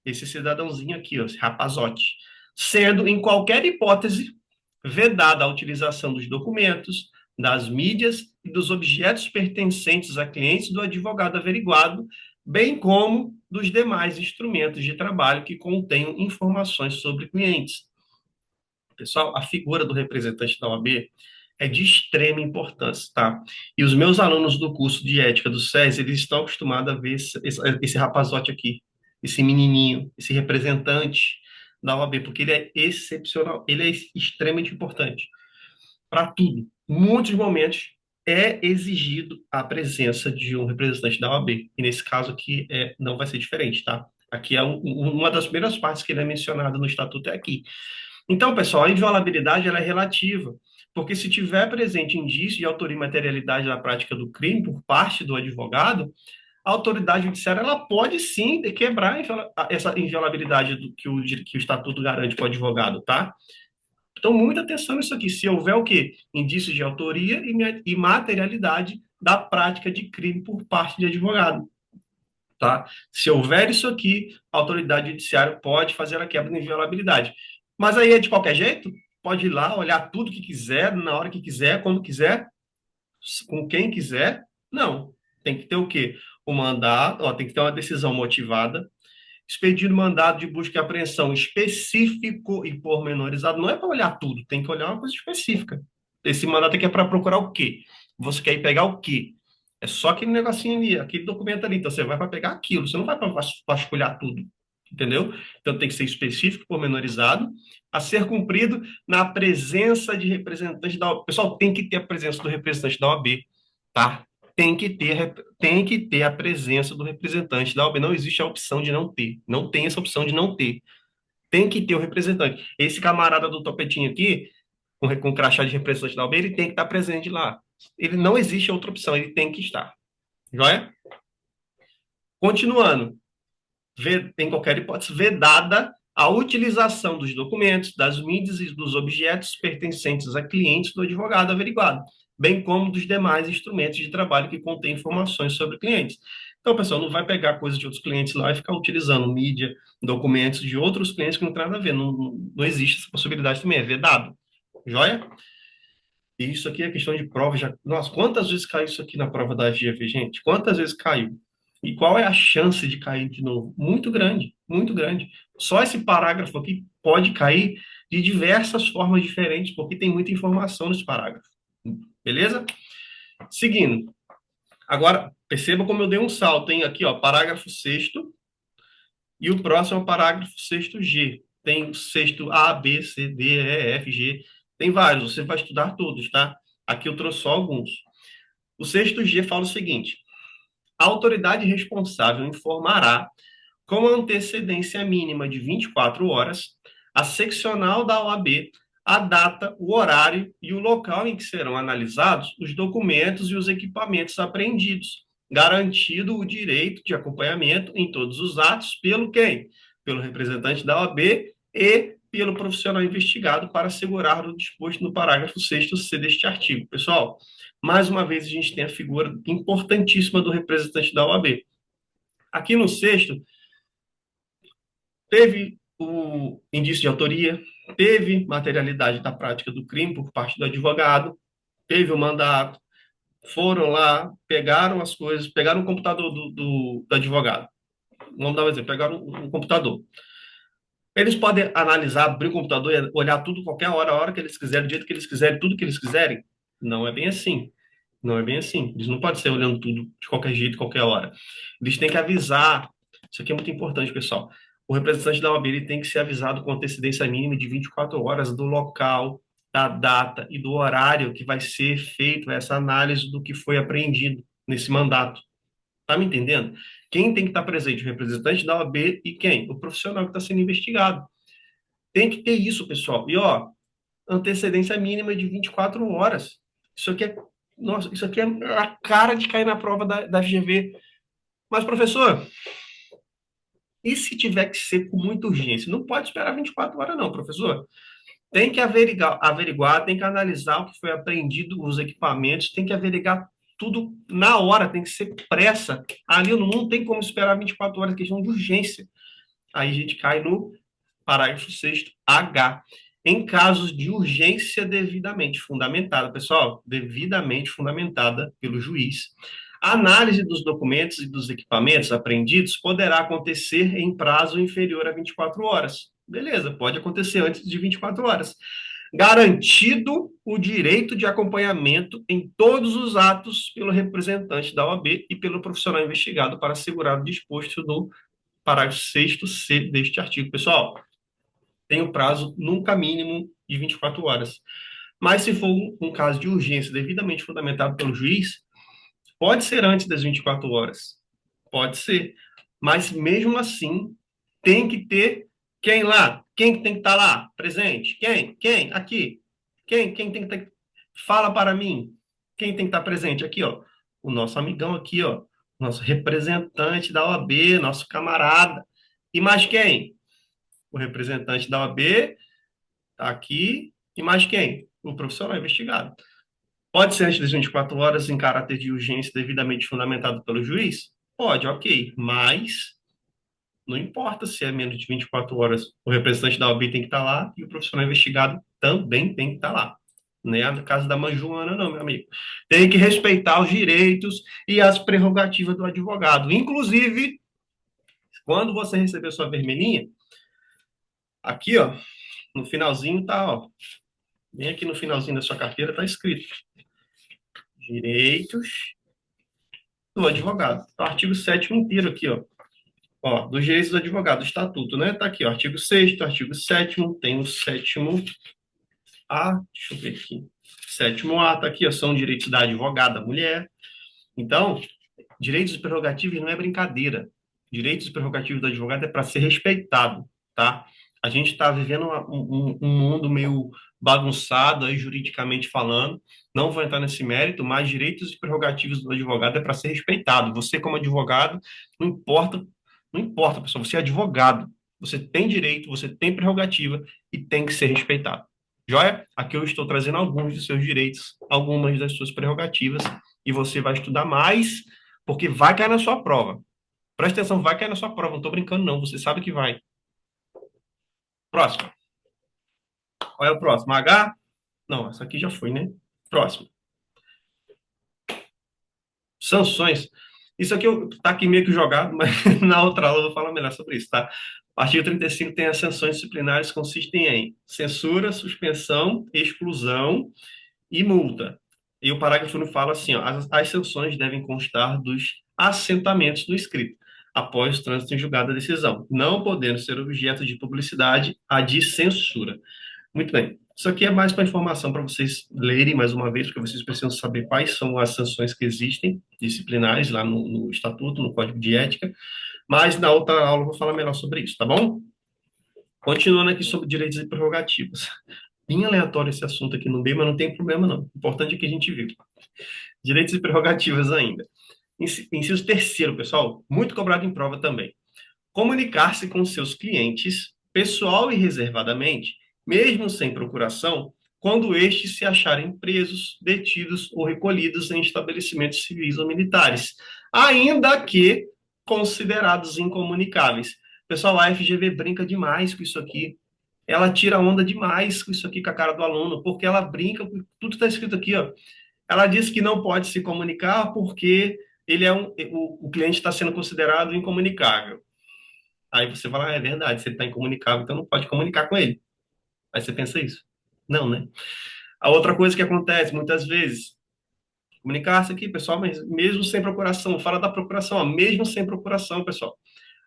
A: esse cidadãozinho aqui, ó, esse rapazote, sendo, em qualquer hipótese, vedada a utilização dos documentos, das mídias e dos objetos pertencentes a clientes do advogado averiguado, bem como dos demais instrumentos de trabalho que contenham informações sobre clientes. Pessoal, a figura do representante da OAB é de extrema importância, tá? E os meus alunos do curso de ética do SES, eles estão acostumados a ver esse rapazote aqui, esse menininho, esse representante da OAB, porque ele é excepcional, ele é extremamente importante para tudo. Em muitos momentos é exigido a presença de um representante da OAB, e nesse caso aqui não vai ser diferente, tá? Aqui é uma das primeiras partes que ele é mencionado no estatuto é aqui. Então, pessoal, a inviolabilidade ela é relativa, porque se tiver presente indício de autoria e materialidade na prática do crime por parte do advogado, a autoridade judiciária ela pode sim quebrar essa inviolabilidade que o estatuto garante para o advogado, tá? Então, muita atenção nisso aqui. Se houver o quê? Indícios de autoria e materialidade da prática de crime por parte de advogado, tá? Se houver isso aqui, a autoridade judiciária pode fazer a quebra de inviolabilidade. Mas aí é de qualquer jeito? Pode ir lá, olhar tudo que quiser, na hora que quiser, quando quiser, com quem quiser? Não. Tem que ter o quê? O mandado, ó, tem que ter uma decisão motivada, expedir mandado de busca e apreensão específico e pormenorizado. Não é para olhar tudo, tem que olhar uma coisa específica. Esse mandato aqui é para procurar o quê? Você quer ir pegar o quê? É só aquele negocinho ali, aquele documento ali. Então você vai para pegar aquilo, você não vai para vasculhar tudo. Entendeu? Então tem que ser específico, pormenorizado, a ser cumprido na presença de representantes da OAB. Pessoal, tem que ter a presença do representante da OAB, tá? Tem que ter a presença do representante da OAB. Não existe a opção de não ter. Não tem essa opção de não ter. Tem que ter o representante. Esse camarada do topetinho aqui, com crachá de representante da OAB, ele tem que estar presente lá. Ele não existe outra opção, ele tem que estar. Joia? Continuando. Em qualquer hipótese, vedada a utilização dos documentos, das mídias e dos objetos pertencentes a clientes do advogado averiguado, bem como dos demais instrumentos de trabalho que contêm informações sobre clientes. Então, pessoal, não vai pegar coisas de outros clientes lá e ficar utilizando mídia, documentos de outros clientes que não tem nada a ver. Não, não existe essa possibilidade também, é vedado. Joia? E isso aqui é questão de prova. Nossa, quantas vezes caiu isso aqui na prova da FGV, gente? Quantas vezes caiu? E qual é a chance de cair de novo? Muito grande, muito grande. Só esse parágrafo aqui pode cair de diversas formas diferentes, porque tem muita informação nesse parágrafo. Beleza? Seguindo. Agora, perceba como eu dei um salto, hein? Aqui, ó, parágrafo sexto e o próximo é o parágrafo sexto G. Tem o sexto A, B, C, D, E, F, G. Tem vários, você vai estudar todos, tá? Aqui eu trouxe só alguns. O sexto G fala o seguinte: a autoridade responsável informará, com antecedência mínima de 24 horas, a seccional da OAB a data, o horário e o local em que serão analisados os documentos e os equipamentos apreendidos, garantido o direito de acompanhamento em todos os atos pelo quem? Pelo representante da OAB e pelo profissional investigado para assegurar o disposto no parágrafo 6º C deste artigo. Pessoal, mais uma vez a gente tem a figura importantíssima do representante da OAB. Aqui no sexto, teve o indício de autoria, teve materialidade da prática do crime por parte do advogado, teve o mandato, foram lá, pegaram as coisas, pegaram o computador do advogado. Vamos dar um exemplo, pegaram um computador. Eles podem analisar, abrir o computador e olhar tudo qualquer hora, a hora que eles quiserem, do jeito que eles quiserem, tudo que eles quiserem? Não é bem assim. Não é bem assim. Eles não podem ser olhando tudo de qualquer jeito, qualquer hora. Eles têm que avisar Isso aqui é muito importante, pessoal. O representante da OAB ele tem que ser avisado com antecedência mínima de 24 horas do local, da data e do horário que vai ser feito essa análise do que foi apreendido nesse mandato. Tá me entendendo? Quem tem que estar presente? O representante da OAB e quem? O profissional que está sendo investigado. Tem que ter isso, pessoal. E, ó, antecedência mínima de 24 horas. Isso aqui é, nossa, isso aqui é a cara de cair na prova da FGV. Mas, professor, e se tiver que ser com muita urgência? Não pode esperar 24 horas, não, professor. Tem que averiguar, tem que analisar o que foi apreendido, os equipamentos, tem que averiguar tudo na hora, tem que ser pressa. Ali não tem como esperar 24 horas, questão de urgência. Aí a gente cai no parágrafo 6º H. Em casos de urgência devidamente fundamentada, pessoal, devidamente fundamentada pelo juiz, a análise dos documentos e dos equipamentos apreendidos poderá acontecer em prazo inferior a 24 horas. Beleza, pode acontecer antes de 24 horas. Garantido o direito de acompanhamento em todos os atos pelo representante da OAB e pelo profissional investigado para assegurar o disposto no parágrafo 6º C deste artigo. Pessoal, tem o prazo nunca mínimo de 24 horas. Mas se for um caso de urgência devidamente fundamentado pelo juiz, pode ser antes das 24 horas. Pode ser. Mas mesmo assim, tem que ter quem lá? Quem tem que estar lá? Presente? Quem? Quem? Aqui. Quem tem que estar... Fala para mim. Quem tem que estar presente? Aqui, ó. O nosso amigão aqui, ó. Nosso representante da OAB, nosso camarada. E mais quem? O representante da OAB está aqui. E mais quem? O profissional investigado. Pode ser antes das 24 horas em caráter de urgência devidamente fundamentado pelo juiz? Pode, ok. Mas não importa se é menos de 24 horas. O representante da OAB tem que estar lá e o profissional investigado também tem que estar lá. Não é no caso da mãe Joana, não, meu amigo. Tem que respeitar os direitos e as prerrogativas do advogado. Inclusive, quando você receber sua vermelhinha, aqui, ó, no finalzinho tá, ó, bem aqui no finalzinho da sua carteira tá escrito direitos do advogado. Tá o artigo 7º inteiro aqui, ó. Ó, dos direitos do advogado, o estatuto, né? Tá aqui, ó, artigo 6º, artigo 7º, tem o 7º A, deixa eu ver aqui. 7º A, tá aqui, ó, são direitos da advogada mulher. Então, direitos e prerrogativas não é brincadeira. Direitos e prerrogativas do advogado é para ser respeitado, tá? A gente está vivendo um mundo meio bagunçado aí, juridicamente falando. Não vou entrar nesse mérito, mas direitos e prerrogativas do advogado é para ser respeitado. Você, como advogado, não importa, não importa, pessoal, você é advogado. Você tem direito, você tem prerrogativa e tem que ser respeitado. Joia? Aqui eu estou trazendo alguns dos seus direitos, algumas das suas prerrogativas, e você vai estudar mais, porque vai cair na sua prova. Presta atenção, vai cair na sua prova. Não estou brincando, não. Você sabe que vai. Próximo. Qual é o próximo? H? Não, essa aqui já foi, né? Próximo. Sanções. Isso aqui tá aqui meio que jogado, mas na outra aula eu vou falar melhor sobre isso, tá? O artigo 35 tem as sanções disciplinares que consistem em censura, suspensão, exclusão e multa. E o parágrafo 1 fala assim, ó, as sanções devem constar dos assentamentos do escrito, após o trânsito em julgado da decisão, não podendo ser objeto de publicidade a de censura. Muito bem. Isso aqui é mais para informação para vocês lerem mais uma vez, porque vocês precisam saber quais são as sanções que existem, disciplinares, lá no Estatuto, no Código de Ética. Mas na outra aula eu vou falar melhor sobre isso, tá bom? Continuando aqui sobre direitos e prerrogativas. Bem aleatório esse assunto aqui no meio, mas não tem problema não. O importante é que a gente viu. Direitos e prerrogativas ainda. Inciso terceiro, pessoal, muito cobrado em prova também. Comunicar-se com seus clientes, pessoal e reservadamente, mesmo sem procuração, quando estes se acharem presos, detidos ou recolhidos em estabelecimentos civis ou militares, ainda que considerados incomunicáveis. Pessoal, a FGV brinca demais com isso aqui. Ela tira onda demais com isso aqui com a cara do aluno, porque ela brinca, tudo está escrito aqui, ó. Ela diz que não pode se comunicar porque ele é o cliente está sendo considerado incomunicável. Aí você fala, ah, é verdade, se ele está incomunicável, então não pode comunicar com ele. Aí você pensa isso. Não, né? A outra coisa que acontece muitas vezes, comunicar-se aqui, pessoal, mas mesmo sem procuração, fala da procuração, ó, mesmo sem procuração, pessoal.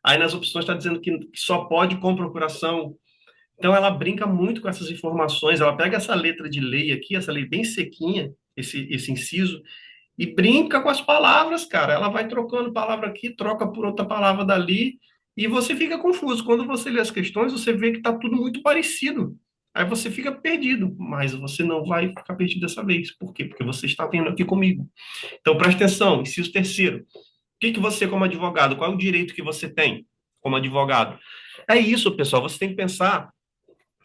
A: Aí nas opções está dizendo que só pode com procuração. Então ela brinca muito com essas informações, ela pega essa letra de lei aqui, essa lei bem sequinha, esse inciso, e brinca com as palavras, cara. Ela vai trocando palavra aqui, troca por outra palavra dali, e você fica confuso. Quando você lê as questões, você vê que está tudo muito parecido. Aí você fica perdido, mas você não vai ficar perdido dessa vez. Por quê? Porque você está vendo aqui comigo. Então preste atenção, inciso terceiro. O que que você, como advogado, qual é o direito que você tem como advogado? É isso, pessoal. Você tem que pensar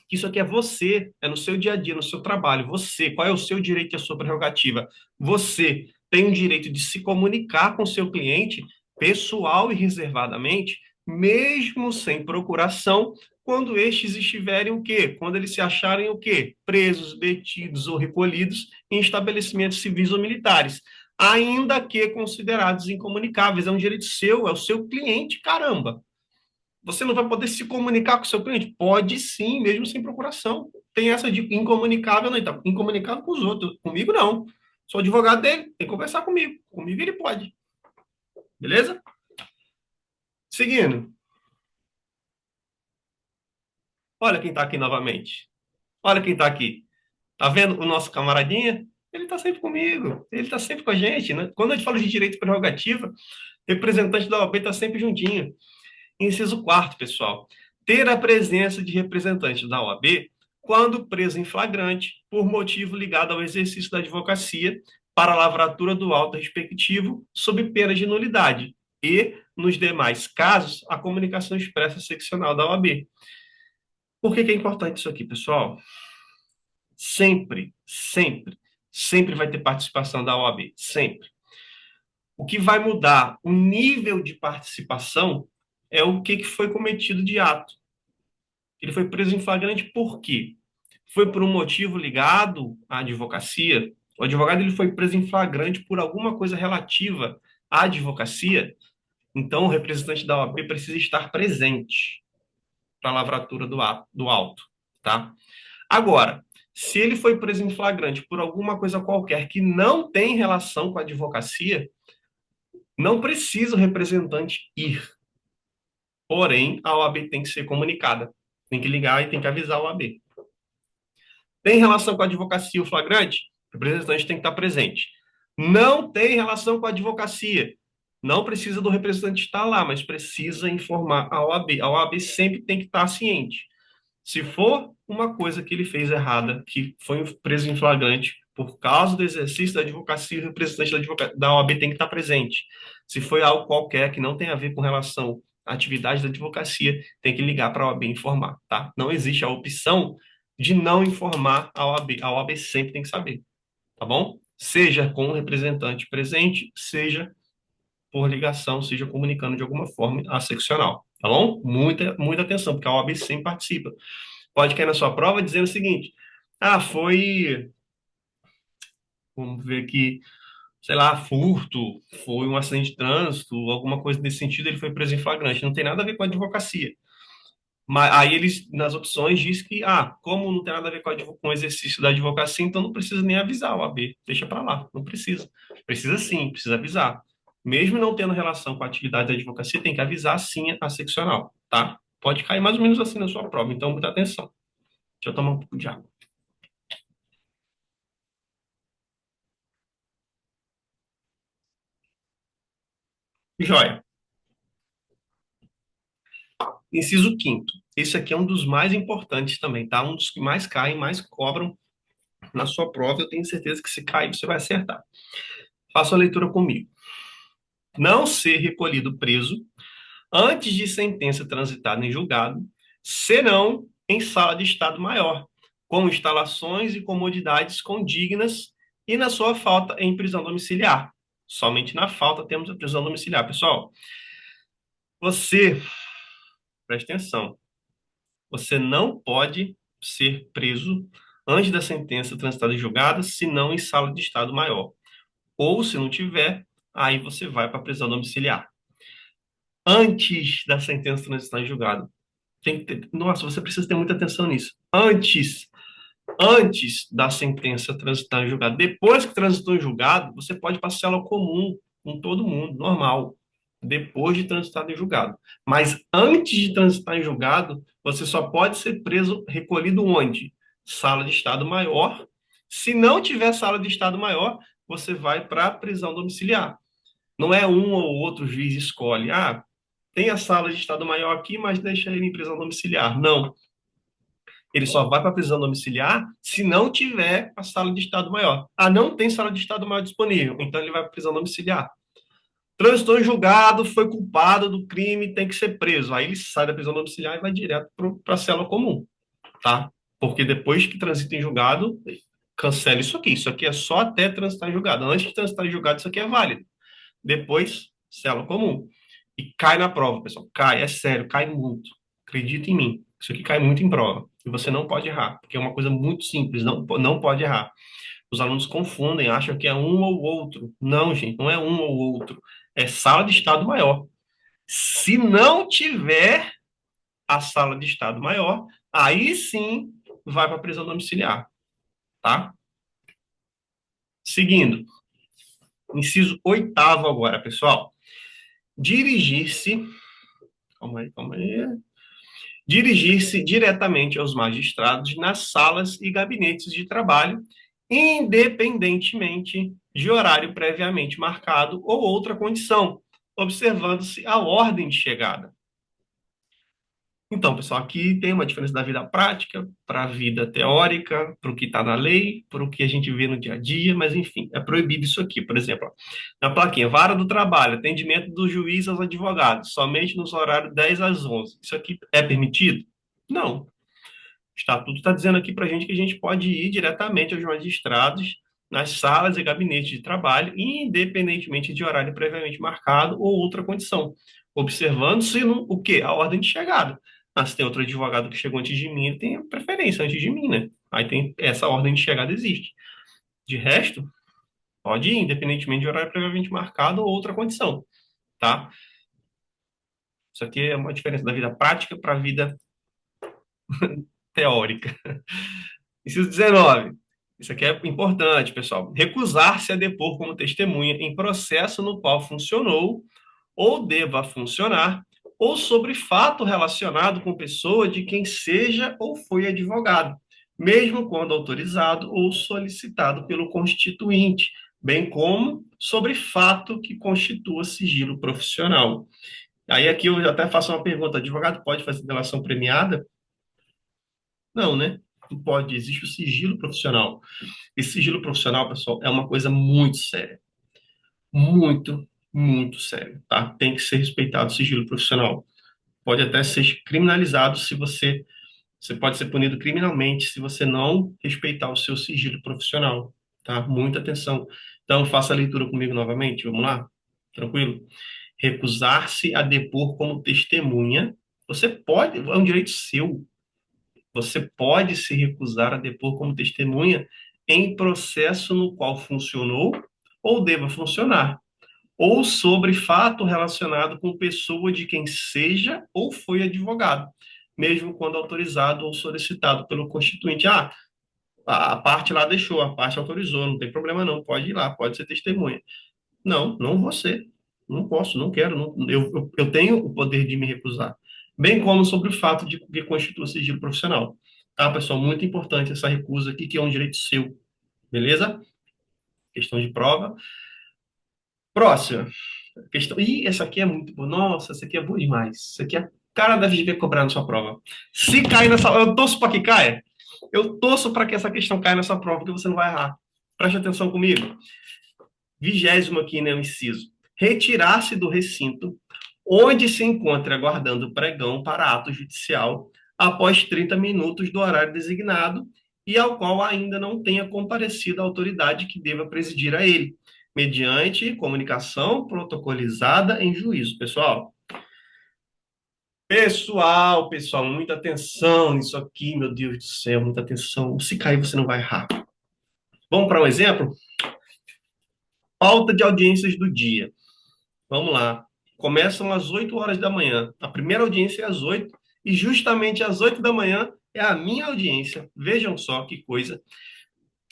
A: que isso aqui é você, é no seu dia a dia, no seu trabalho. Você, qual é o seu direito e a sua prerrogativa? Você tem o direito de se comunicar com o seu cliente pessoal e reservadamente, mesmo sem procuração, quando estes estiverem o quê? Quando eles se acharem o quê? Presos, detidos ou recolhidos em estabelecimentos civis ou militares, ainda que considerados incomunicáveis. É um direito seu, é o seu cliente, caramba. Você não vai poder se comunicar com o seu cliente? Pode sim, mesmo sem procuração. Tem essa de incomunicável, não, então, incomunicável com os outros. Comigo, não. Sou advogado dele, tem que conversar comigo. Comigo ele pode. Beleza? Seguindo. Olha quem está aqui novamente. Olha quem está aqui. Tá vendo o nosso camaradinha? Ele está sempre comigo. Ele está sempre com a gente, né? Quando a gente fala de direito e prerrogativa, representante da OAB está sempre juntinho. Inciso quarto, pessoal. Ter a presença de representantes da OAB quando preso em flagrante por motivo ligado ao exercício da advocacia para a lavratura do auto respectivo, sob pena de nulidade. E, nos demais casos, a comunicação expressa seccional da OAB. Por que que é importante isso aqui, pessoal? Sempre, sempre, sempre vai ter participação da OAB. Sempre. O que vai mudar o nível de participação é o que foi cometido de ato. Ele foi preso em flagrante por quê? Foi por um motivo ligado à advocacia? O advogado ele foi preso em flagrante por alguma coisa relativa à advocacia? Então, o representante da OAB precisa estar presente para a lavratura do auto, tá? Agora, se ele foi preso em flagrante por alguma coisa qualquer que não tem relação com a advocacia, não precisa o representante ir. Porém, a OAB tem que ser comunicada. Tem que ligar e tem que avisar a OAB. Tem relação com a advocacia o flagrante? O representante tem que estar presente. Não tem relação com a advocacia. Não precisa do representante estar lá, mas precisa informar a OAB. A OAB sempre tem que estar ciente. Se for uma coisa que ele fez errada, que foi preso em flagrante por causa do exercício da advocacia, o representante da OAB tem que estar presente. Se foi algo qualquer que não tem a ver com relação à atividade da advocacia, tem que ligar para a OAB e informar, tá? Não existe a opção de não informar a OAB. A OAB sempre tem que saber, tá bom? Seja com o representante presente, seja por ligação, seja comunicando de alguma forma a seccional, tá bom? Muita atenção, porque a OAB sempre participa. Pode cair na sua prova dizendo o seguinte: ah, foi, vamos ver aqui, sei lá, furto, foi um acidente de trânsito, alguma coisa desse sentido, ele foi preso em flagrante. Não tem nada a ver com a advocacia. Mas aí eles, nas opções, diz que, como não tem nada a ver com o exercício da advocacia, então não precisa nem avisar o AB. Deixa para lá, não precisa. Precisa sim, precisa avisar. Mesmo não tendo relação com a atividade da advocacia, tem que avisar sim a seccional, tá? Pode cair mais ou menos assim na sua prova, então muita atenção. Deixa eu tomar um pouco de água. Joia. Inciso quinto. Esse aqui é um dos mais importantes também, tá? Um dos que mais caem, mais cobram na sua prova. Eu tenho certeza que se cair, você vai acertar. Faça a leitura comigo. Não ser recolhido preso antes de sentença transitada em julgado, senão em sala de estado maior, com instalações e comodidades condignas e, na sua falta, em prisão domiciliar. Somente na falta temos a prisão domiciliar. Pessoal, você, preste atenção, você não pode ser preso antes da sentença transitada em julgado, se não em sala de estado maior. Ou, se não tiver, aí você vai para a prisão domiciliar. Antes da sentença transitada em julgado. Nossa, você precisa ter muita atenção nisso. Antes da sentença transitar em julgado. Depois que transitou em julgado, você pode passar ela comum com todo mundo, normal. depois de transitado em julgado. Mas antes de transitar em julgado, você só pode ser preso, recolhido onde? Sala de Estado Maior. Se não tiver sala de Estado Maior, você vai para a prisão domiciliar. Não é um ou outro juiz escolhe. Ah, tem a sala de Estado Maior aqui, mas deixa ele em prisão domiciliar. Não. Ele só vai para a prisão domiciliar se não tiver a sala de Estado Maior. Ah, não tem sala de Estado Maior disponível, então ele vai para a prisão domiciliar. Transitou em julgado, foi culpado do crime, tem que ser preso. Aí ele sai da prisão domiciliar e vai direto para a cela comum, tá? Porque depois que transita em julgado, cancela isso aqui. Isso aqui é só até transitar em julgado. Antes de transitar em julgado, isso aqui é válido. Depois, cela comum. E cai na prova, pessoal. Cai, é sério, cai muito. Acredita em mim. Isso aqui cai muito em prova. E você não pode errar, porque é uma coisa muito simples, não pode errar. Os alunos confundem, acham que é um ou outro. Não, gente, não é um ou outro. É sala de Estado maior. Se não tiver a sala de Estado maior, aí sim vai para a prisão domiciliar, tá? Seguindo, inciso oitavo agora, pessoal. Dirigir-se, calma aí. Dirigir-se diretamente aos magistrados nas salas e gabinetes de trabalho, independentemente de horário previamente marcado ou outra condição, observando-se a ordem de chegada. Então, pessoal, aqui tem uma diferença da vida prática para a vida teórica, para o que está na lei, para o que a gente vê no dia a dia, mas enfim, é proibido isso aqui. Por exemplo, na plaquinha, vara do trabalho, atendimento do juiz aos advogados, somente nos horários 10 às 11. Isso aqui é permitido? Não. O estatuto está dizendo aqui para a gente que a gente pode ir diretamente aos magistrados nas salas e gabinetes de trabalho, independentemente de horário previamente marcado ou outra condição, observando-se o quê? A ordem de chegada. Ah, se tem outro advogado que chegou antes de mim, ele tem a preferência antes de mim, né? Aí tem essa ordem de chegada existe. De resto, pode ir, independentemente de horário previamente marcado ou outra condição, tá? Isso aqui é uma diferença da vida prática para a vida teórica. Inciso 19. Isso aqui é importante, pessoal. Recusar-se a depor como testemunha em processo no qual funcionou ou deva funcionar, ou sobre fato relacionado com pessoa de quem seja ou foi advogado, mesmo quando autorizado ou solicitado pelo constituinte, bem como sobre fato que constitua sigilo profissional. Aí aqui eu até faço uma pergunta: advogado pode fazer delação premiada? Não, né? Não pode, existe o sigilo profissional. Esse sigilo profissional, pessoal, é uma coisa muito séria. Muito sério, tá? Tem que ser respeitado o sigilo profissional. Pode até ser criminalizado se você pode ser punido criminalmente se você não respeitar o seu sigilo profissional, tá? Muita atenção. Então, faça a leitura comigo novamente, vamos lá? Tranquilo? Recusar-se a depor como testemunha. Você pode, é um direito seu. Você pode se recusar a depor como testemunha em processo no qual funcionou ou deva funcionar, ou sobre fato relacionado com pessoa de quem seja ou foi advogado, mesmo quando autorizado ou solicitado pelo constituinte. Ah, a parte lá deixou, a parte autorizou, não tem problema não, pode ir lá, pode ser testemunha. Não, não vou ser, não posso, não quero, eu tenho o poder de me recusar, bem como sobre o fato de que constitua sigilo profissional. Tá, pessoal, muito importante essa recusa aqui, que é um direito seu, beleza? Questão de prova. Próxima. Questão. Ih, essa aqui é muito boa. Nossa, essa aqui é boa demais. Essa aqui é a cara da FGV cobrar na sua prova. Se cair nessa. Eu torço para que caia. Eu torço para que essa questão caia nessa prova, que você não vai errar. Preste atenção comigo. 20º aqui, né, o inciso. Retirar-se do recinto onde se encontra aguardando o pregão para ato judicial após 30 minutos do horário designado e ao qual ainda não tenha comparecido a autoridade que deva presidir a ele, mediante comunicação protocolizada em juízo. Pessoal, muita atenção nisso aqui, meu Deus do céu, muita atenção. Se cair, você não vai errar. Vamos para um exemplo? Pauta de audiências do dia. Vamos lá. Começam às 8 horas da manhã. A primeira audiência é às 8, e justamente às 8 da manhã é a minha audiência. Vejam só que coisa.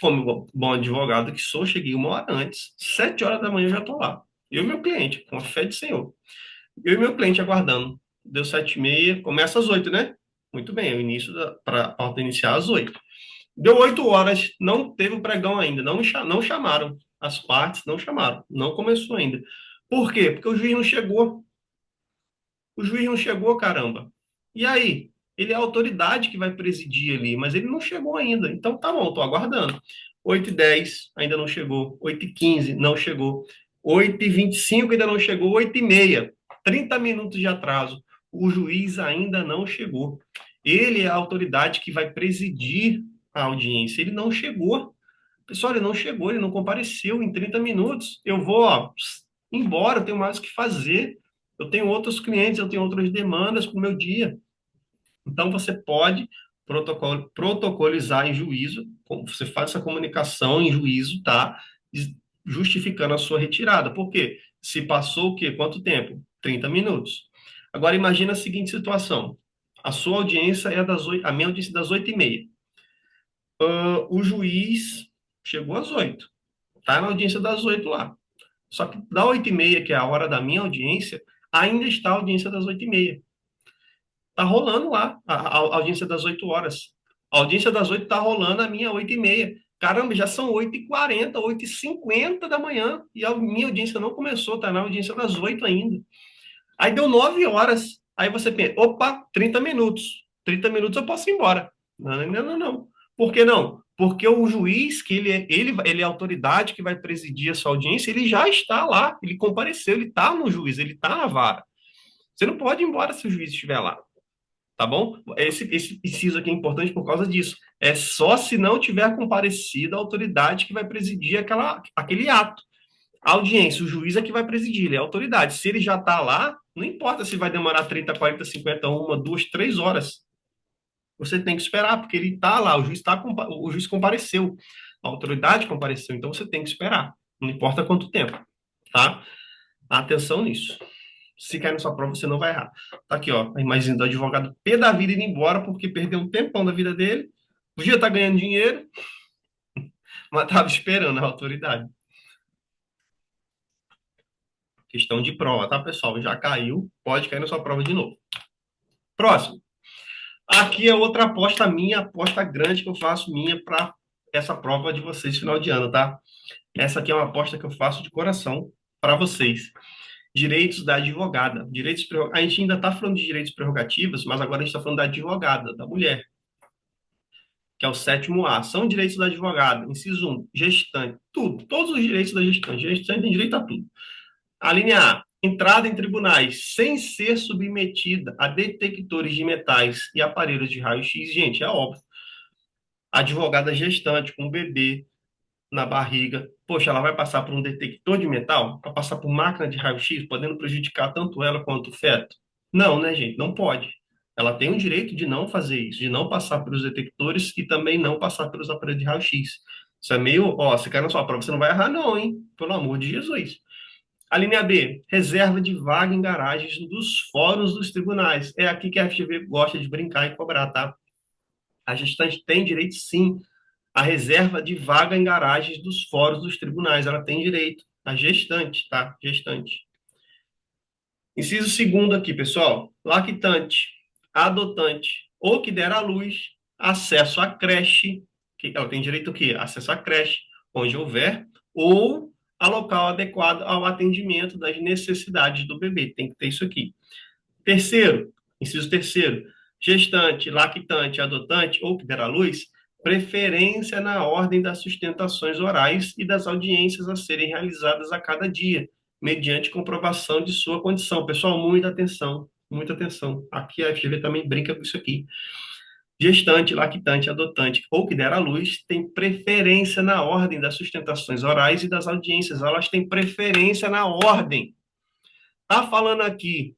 A: Como bom advogado que sou, cheguei uma hora antes. 7 horas da manhã eu já estou lá. Eu e meu cliente, com a fé de Senhor. Eu e meu cliente aguardando. Deu 7h30, começa às 8, né? Muito bem, é o início para a pauta iniciar às 8. Deu 8 horas, não teve o pregão ainda, não chamaram as partes, não chamaram, não começou ainda. Por quê? Porque o juiz não chegou. O juiz não chegou, caramba. E aí? Ele é a autoridade que vai presidir ali, mas ele não chegou ainda. Então tá bom, tô aguardando. 8h10 ainda não chegou. 8h15 não chegou. 8h25 ainda não chegou. 8h30, 30 minutos de atraso. O juiz ainda não chegou. Ele é a autoridade que vai presidir a audiência. Ele não chegou. Pessoal, ele não chegou, ele não compareceu em 30 minutos. Eu vou, ó, embora, eu tenho mais o que fazer. Eu tenho outros clientes, eu tenho outras demandas para o meu dia. Então, você pode protocolizar em juízo, você faz essa comunicação em juízo, tá? Justificando a sua retirada. Por quê? Se passou o quê? Quanto tempo? 30 minutos. Agora, imagina a seguinte situação. A sua audiência é das 8, a minha audiência é das 8h30. O juiz chegou às 8. Tá na audiência das 8 lá. Só que da 8h30, que é a hora da minha audiência, ainda está a audiência das 8h30. Tá rolando lá a audiência das 8 horas. A audiência das 8 tá rolando, a minha 8h30. Caramba, já são 8h40, 8h50 da manhã, e a minha audiência não começou, tá na audiência das 8 ainda. Aí deu 9 horas. Aí você pensa, opa, 30 minutos. 30 minutos eu posso ir embora. Não, não, não, não. Por que não? Porque o juiz, que ele é a autoridade que vai presidir essa audiência, ele já está lá, ele compareceu, ele está no juiz, ele está na vara. Você não pode ir embora se o juiz estiver lá, tá bom? Esse inciso aqui é importante por causa disso. É só se não tiver comparecido a autoridade que vai presidir aquele ato. A audiência, o juiz é que vai presidir, ele é a autoridade. Se ele já está lá, não importa se vai demorar 30, 40, 50, 1, 2, 3 horas. Você tem que esperar, porque ele está lá, o juiz compareceu, a autoridade compareceu, então você tem que esperar. Não importa quanto tempo, tá? Atenção nisso. Se cair na sua prova, você não vai errar. Tá aqui, ó, a imagem do advogado pé da vida indo embora porque perdeu um tempão da vida dele, podia estar ganhando dinheiro, mas estava esperando a autoridade. Questão de prova, tá, pessoal? Já caiu, pode cair na sua prova de novo. Próximo. Aqui é outra aposta minha, aposta grande que eu faço minha para essa prova de vocês final de ano, tá? Essa aqui é uma aposta que eu faço de coração para vocês. Direitos da advogada. A gente ainda está falando de direitos prerrogativas, mas agora a gente está falando da advogada, da mulher, que é o 7º A. São direitos da advogada. Inciso 1, gestante. Tudo. Todos os direitos da gestante. Gestante tem direito a tudo. A linha A, entrada em tribunais sem ser submetida a detectores de metais e aparelhos de raio-x. Gente, é óbvio. Advogada gestante com um bebê na barriga, poxa, ela vai passar por um detector de metal? Vai passar por máquina de raio-x, podendo prejudicar tanto ela quanto o feto? Não, né, gente? Não pode. Ela tem o direito de não fazer isso, de não passar pelos detectores e também não passar pelos aparelhos de raio-x. Isso é meio, ó, se cair na sua prova, você não vai errar, não, hein? Pelo amor de Jesus. A linha B, reserva de vaga em garagens dos fóruns dos tribunais. É aqui que a FGV gosta de brincar e cobrar, tá? A gestante tem direito, sim, à reserva de vaga em garagens dos fóruns dos tribunais. Ela tem direito. A gestante, tá? Gestante. Inciso segundo aqui, pessoal. Lactante, adotante ou que der à luz, acesso à creche. Que ela tem direito o quê? Acesso à creche, onde houver, ou a local adequado ao atendimento das necessidades do bebê. Tem que ter isso aqui. Terceiro, inciso terceiro, gestante, lactante, adotante ou que der à luz, preferência na ordem das sustentações orais e das audiências a serem realizadas a cada dia, mediante comprovação de sua condição. Pessoal, muita atenção, muita atenção. Aqui a FGV também brinca com isso aqui. Gestante, lactante, adotante ou que der à luz tem preferência na ordem das sustentações orais e das audiências. Elas têm preferência na ordem. Tá falando aqui,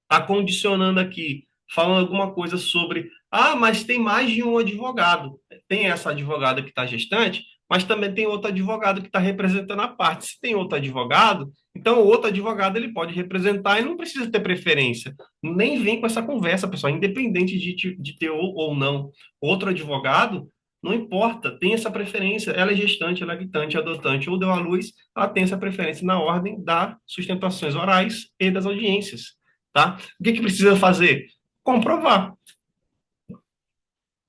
A: tá condicionando aqui, falando alguma coisa sobre, mas tem mais de um advogado. Tem essa advogada que está gestante, mas também tem outro advogado que está representando a parte. Se tem outro advogado, então o outro advogado ele pode representar e não precisa ter preferência. Nem vem com essa conversa, pessoal, independente de ter ou não outro advogado, Não importa, tem essa preferência. Ela é gestante, ela é lactante, adotante ou deu à luz, ela tem essa preferência na ordem das sustentações orais e das audiências, tá? O que que precisa fazer? Comprovar.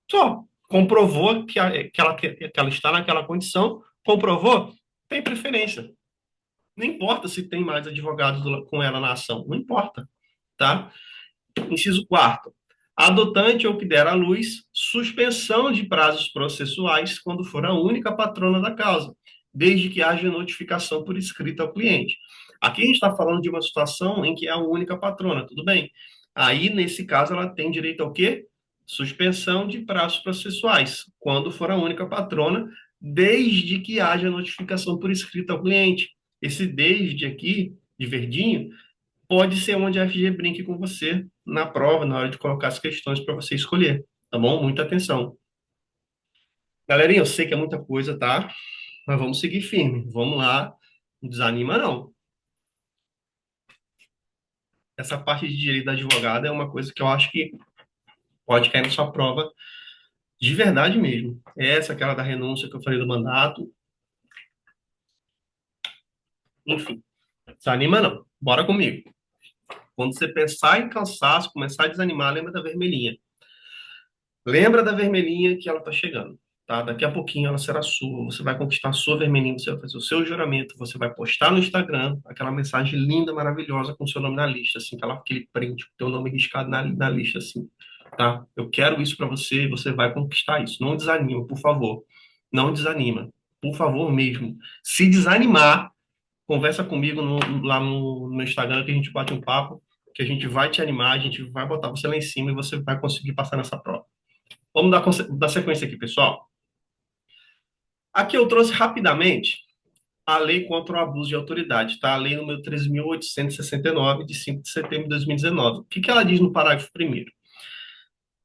A: Só. Comprovou que ela está naquela condição, comprovou, tem preferência. Não importa se tem mais advogados com ela na ação, não importa, tá? Inciso quarto. Adotante ou que der à luz, suspensão de prazos processuais quando for a única patrona da causa, desde que haja notificação por escrito ao cliente. Aqui a gente está falando de uma situação em que é a única patrona, tudo bem? Aí, nesse caso, ela tem direito ao quê? Suspensão de prazos processuais, quando for a única patrona, desde que haja notificação por escrito ao cliente. Esse desde aqui, de verdinho, pode ser onde a FG brinque com você na prova, na hora de colocar as questões para você escolher, tá bom? Muita atenção. Galerinha, eu sei que é muita coisa, tá? Mas vamos seguir firme. Vamos lá. Não desanima, não. Essa parte de direito da advogada é uma coisa que eu acho que pode cair na sua prova de verdade mesmo. Essa, aquela da renúncia que eu falei do mandato. Enfim, desanima, não. Bora comigo. Quando você pensar em cansaço, começar a desanimar, lembra da vermelhinha. Lembra da vermelhinha que ela está chegando, tá? Daqui a pouquinho ela será sua. Você vai conquistar a sua vermelhinha, você vai fazer o seu juramento, você vai postar no Instagram aquela mensagem linda, maravilhosa com o seu nome na lista, assim, aquele print, com o teu nome riscado na lista, assim, tá? Eu quero isso para você e você vai conquistar isso. Não desanima, por favor. Não desanima. Por favor mesmo. Se desanimar, conversa comigo lá no meu Instagram que a gente bate um papo, que a gente vai te animar, a gente vai botar você lá em cima e você vai conseguir passar nessa prova. Vamos dar sequência aqui, pessoal. Aqui eu trouxe rapidamente a lei contra o abuso de autoridade, tá? A lei número 13.869, de 5 de setembro de 2019. O que que ela diz no parágrafo primeiro?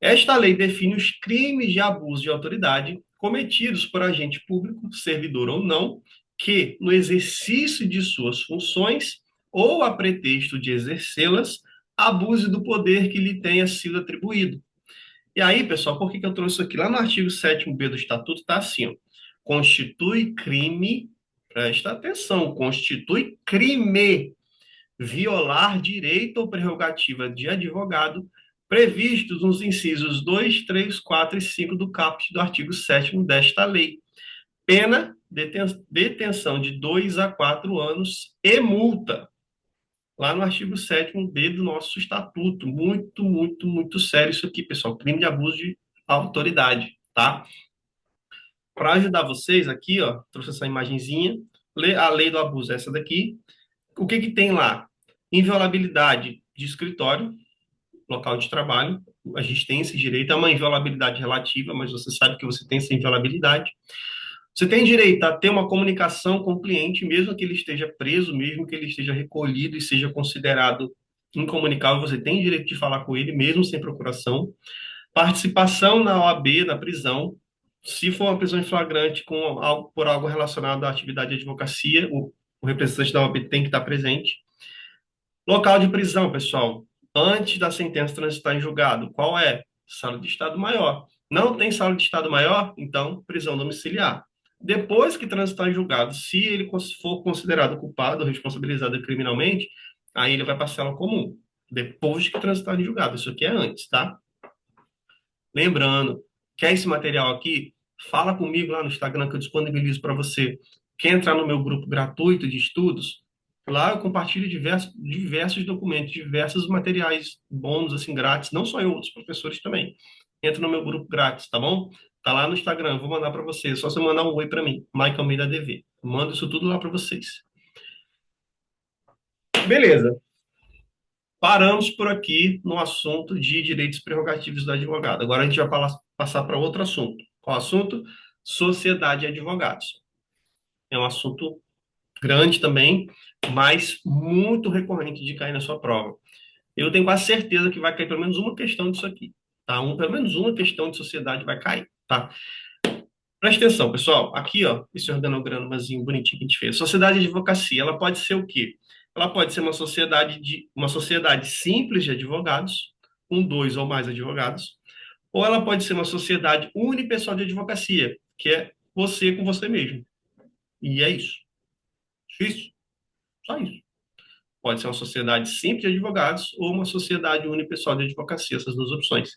A: Esta lei define os crimes de abuso de autoridade cometidos por agente público, servidor ou não, que, no exercício de suas funções ou a pretexto de exercê-las, abuse do poder que lhe tenha sido atribuído. E aí, pessoal, por que que eu trouxe isso aqui? Lá no artigo 7º-B do Estatuto está assim, ó, constitui crime, presta atenção, constitui crime violar direito ou prerrogativa de advogado previstos nos incisos 2, 3, 4 e 5 do caput do artigo 7º desta lei. Pena, detenção de 2 a 4 anos e multa. Lá no artigo 7º-B do nosso estatuto. Muito, muito, muito sério isso aqui, pessoal. Crime de abuso de autoridade, tá? Para ajudar vocês aqui, ó, trouxe essa imagenzinha. A lei do abuso é essa daqui. O que que tem lá? Inviolabilidade de escritório, local de trabalho. A gente tem esse direito. É uma inviolabilidade relativa, mas você sabe que você tem essa inviolabilidade. Você tem direito a ter uma comunicação com o cliente, mesmo que ele esteja preso, mesmo que ele esteja recolhido e seja considerado incomunicável, você tem direito de falar com ele, mesmo sem procuração. Participação na OAB, na prisão. Se for uma prisão em flagrante por algo relacionado à atividade de advocacia, o representante da OAB tem que estar presente. Local de prisão, pessoal. Antes da sentença transitar em julgado, qual é? Sala de Estado Maior. Não tem sala de Estado Maior? Então, prisão domiciliar. Depois que transitar em julgado, se ele for considerado culpado ou responsabilizado criminalmente, aí ele vai para a cela comum. Depois que transitar em julgado. Isso aqui é antes, tá? Lembrando, quer esse material aqui? Fala comigo lá no Instagram que eu disponibilizo para você. Quer entrar no meu grupo gratuito de estudos? Lá eu compartilho diversos documentos, diversos materiais bônus, assim, grátis. Não só eu, outros professores também. Entra no meu grupo grátis, tá bom? Tá lá no Instagram, vou mandar para vocês. Só você mandar um oi para mim, Mike Almeida DV. Mando isso tudo lá para vocês. Beleza. Paramos por aqui no assunto de direitos prerrogativos do advogado. Agora a gente vai passar para outro assunto. Qual assunto? Sociedade de advogados. É um assunto grande também, mas muito recorrente de cair na sua prova. Eu tenho quase certeza que vai cair pelo menos uma questão disso aqui, tá? Pelo menos uma questão de sociedade vai cair, tá? Presta atenção, pessoal. Aqui, ó, esse organogramazinho bonitinho que a gente fez. Sociedade de advocacia, ela pode ser o quê? Ela pode ser uma sociedade simples de advogados, com dois ou mais advogados, ou ela pode ser uma sociedade unipessoal de advocacia, que é você com você mesmo. E é isso. Isso. Só isso. Pode ser uma sociedade simples de advogados ou uma sociedade unipessoal de advocacia, essas duas opções.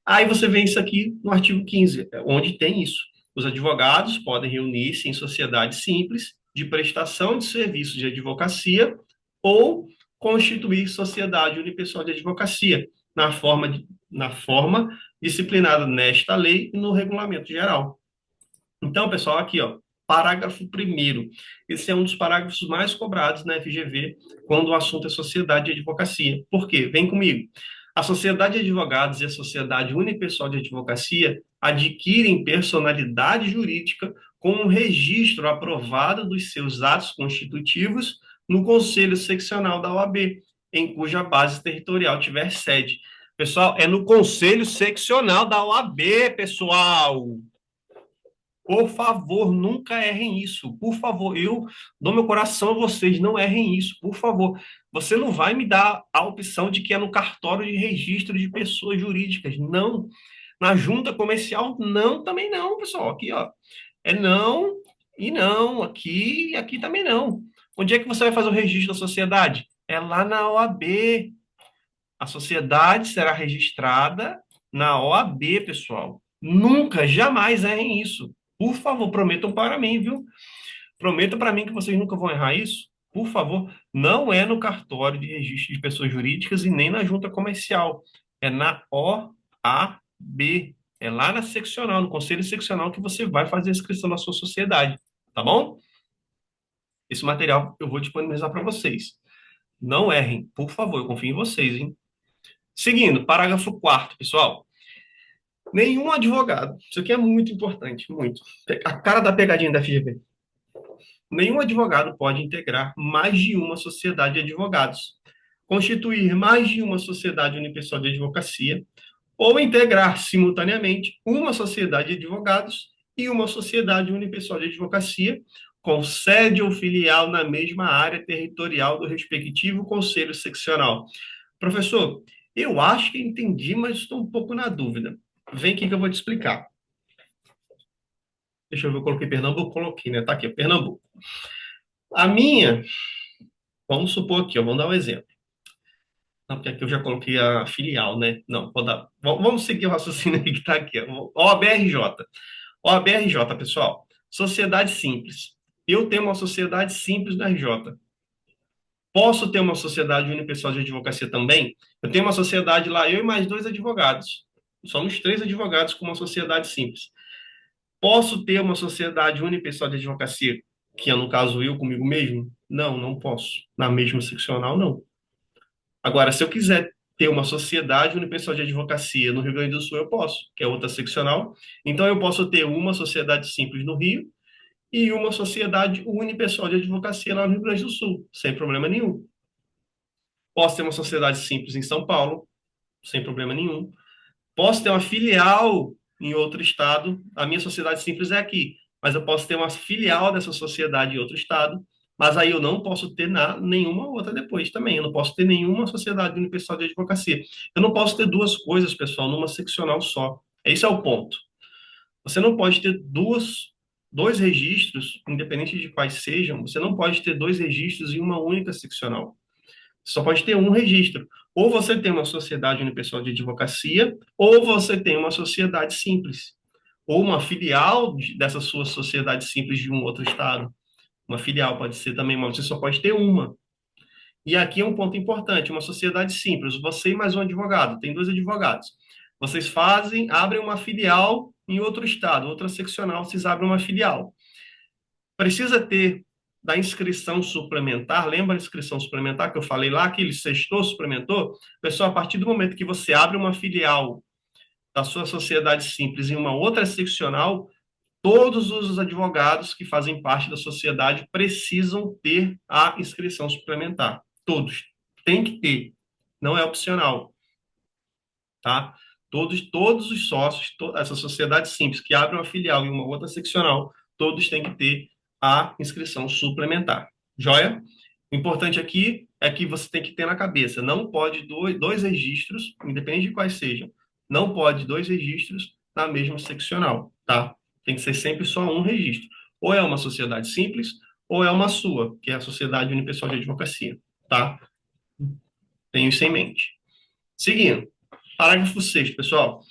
A: Aí você vê isso aqui no artigo 15, onde tem isso. Os advogados podem reunir-se em sociedades simples de prestação de serviços de advocacia ou constituir sociedade unipessoal de advocacia, na forma disciplinada nesta lei e no regulamento geral. Então, pessoal, aqui, ó, parágrafo primeiro. Esse é um dos parágrafos mais cobrados na FGV quando o assunto é sociedade de advocacia. Por quê? Vem comigo. A sociedade de advogados e a sociedade unipessoal de advocacia adquirem personalidade jurídica com um registro aprovado dos seus atos constitutivos no Conselho Seccional da OAB, em cuja base territorial tiver sede. Pessoal, é no Conselho Seccional da OAB, pessoal. Por favor, nunca errem isso. Por favor, eu dou meu coração a vocês, não errem isso, por favor. Você não vai me dar a opção de que é no cartório de registro de pessoas jurídicas. Não. Na junta comercial, não, também não, pessoal. Aqui, ó. É não e não. Aqui e aqui também não. Onde é que você vai fazer o registro da sociedade? É lá na OAB. A sociedade será registrada na OAB, pessoal. Nunca, jamais errem isso. Por favor, prometam para mim, viu? Prometam para mim que vocês nunca vão errar isso. Por favor, não é no cartório de registro de pessoas jurídicas e nem na junta comercial. É na OAB. É lá na seccional, no conselho seccional, que você vai fazer a inscrição na sua sociedade. Tá bom? Esse material eu vou disponibilizar para vocês. Não errem, por favor, eu confio em vocês, hein? Seguindo, parágrafo 4º, pessoal. Nenhum advogado, isso aqui é muito importante, muito. A cara da pegadinha da FGV. Nenhum advogado pode integrar mais de uma sociedade de advogados, constituir mais de uma sociedade unipessoal de advocacia, ou integrar simultaneamente uma sociedade de advogados e uma sociedade unipessoal de advocacia, com sede ou filial na mesma área territorial do respectivo conselho seccional. Professor, eu acho que entendi, mas estou um pouco na dúvida. Vem aqui que eu vou te explicar. Deixa eu ver, eu coloquei Pernambuco, coloquei, né? Tá aqui, Pernambuco. A minha, vamos supor aqui, ó, vamos dar um exemplo. Não, porque aqui eu já coloquei a filial, né? Não, vou dar. Vamos seguir o raciocínio aí que tá aqui. OABRJ. OABRJ, pessoal. Sociedade simples. Eu tenho uma sociedade simples da RJ. Posso ter uma sociedade unipessoal de advocacia também? Eu tenho uma sociedade lá, eu e mais dois advogados. Somos três advogados com uma sociedade simples. Posso ter uma sociedade unipessoal de advocacia, que é, no caso, eu comigo mesmo? Não, não posso. Na mesma seccional, não. Agora, se eu quiser ter uma sociedade unipessoal de advocacia no Rio Grande do Sul, eu posso, que é outra seccional. Então, eu posso ter uma sociedade simples no Rio e uma sociedade unipessoal de advocacia lá no Rio Grande do Sul, sem problema nenhum. Posso ter uma sociedade simples em São Paulo, sem problema nenhum. Posso ter uma filial em outro estado. A minha sociedade simples é aqui, mas eu posso ter uma filial dessa sociedade em outro estado. Mas aí eu não posso ter nenhuma outra depois também. Eu não posso ter nenhuma sociedade unipessoal de advocacia. Eu não posso ter duas coisas, pessoal, numa seccional só. Esse é o ponto. Você não pode ter dois registros, independente de quais sejam, você não pode ter dois registros em uma única seccional. Você só pode ter um registro. Ou você tem uma sociedade unipessoal de advocacia, ou você tem uma sociedade simples. Ou uma filial dessa sua sociedade simples de um outro estado. Uma filial pode ser também, mas você só pode ter uma. E aqui é um ponto importante: uma sociedade simples, você e mais um advogado, tem dois advogados. Vocês abrem uma filial em outro estado, outra seccional, vocês abrem uma filial. Precisa ter da inscrição suplementar, lembra a inscrição suplementar que eu falei lá, que ele sextou, suplementou? Pessoal, a partir do momento que você abre uma filial da sua sociedade simples em uma outra seccional, todos os advogados que fazem parte da sociedade precisam ter a inscrição suplementar. Todos. Tem que ter. Não é opcional. Tá? Todos os sócios, essa sociedade simples que abre uma filial em uma outra seccional, todos têm que ter a inscrição suplementar. Joia? O importante aqui é que você tem que ter na cabeça, não pode dois registros, independente de quais sejam, Não pode dois registros na mesma seccional, tá? Tem que ser sempre só um registro. Ou é uma sociedade simples, ou é uma sua, que é a Sociedade Unipessoal de Advocacia, tá? Tenho isso em mente. Seguindo, parágrafo 6º, pessoal.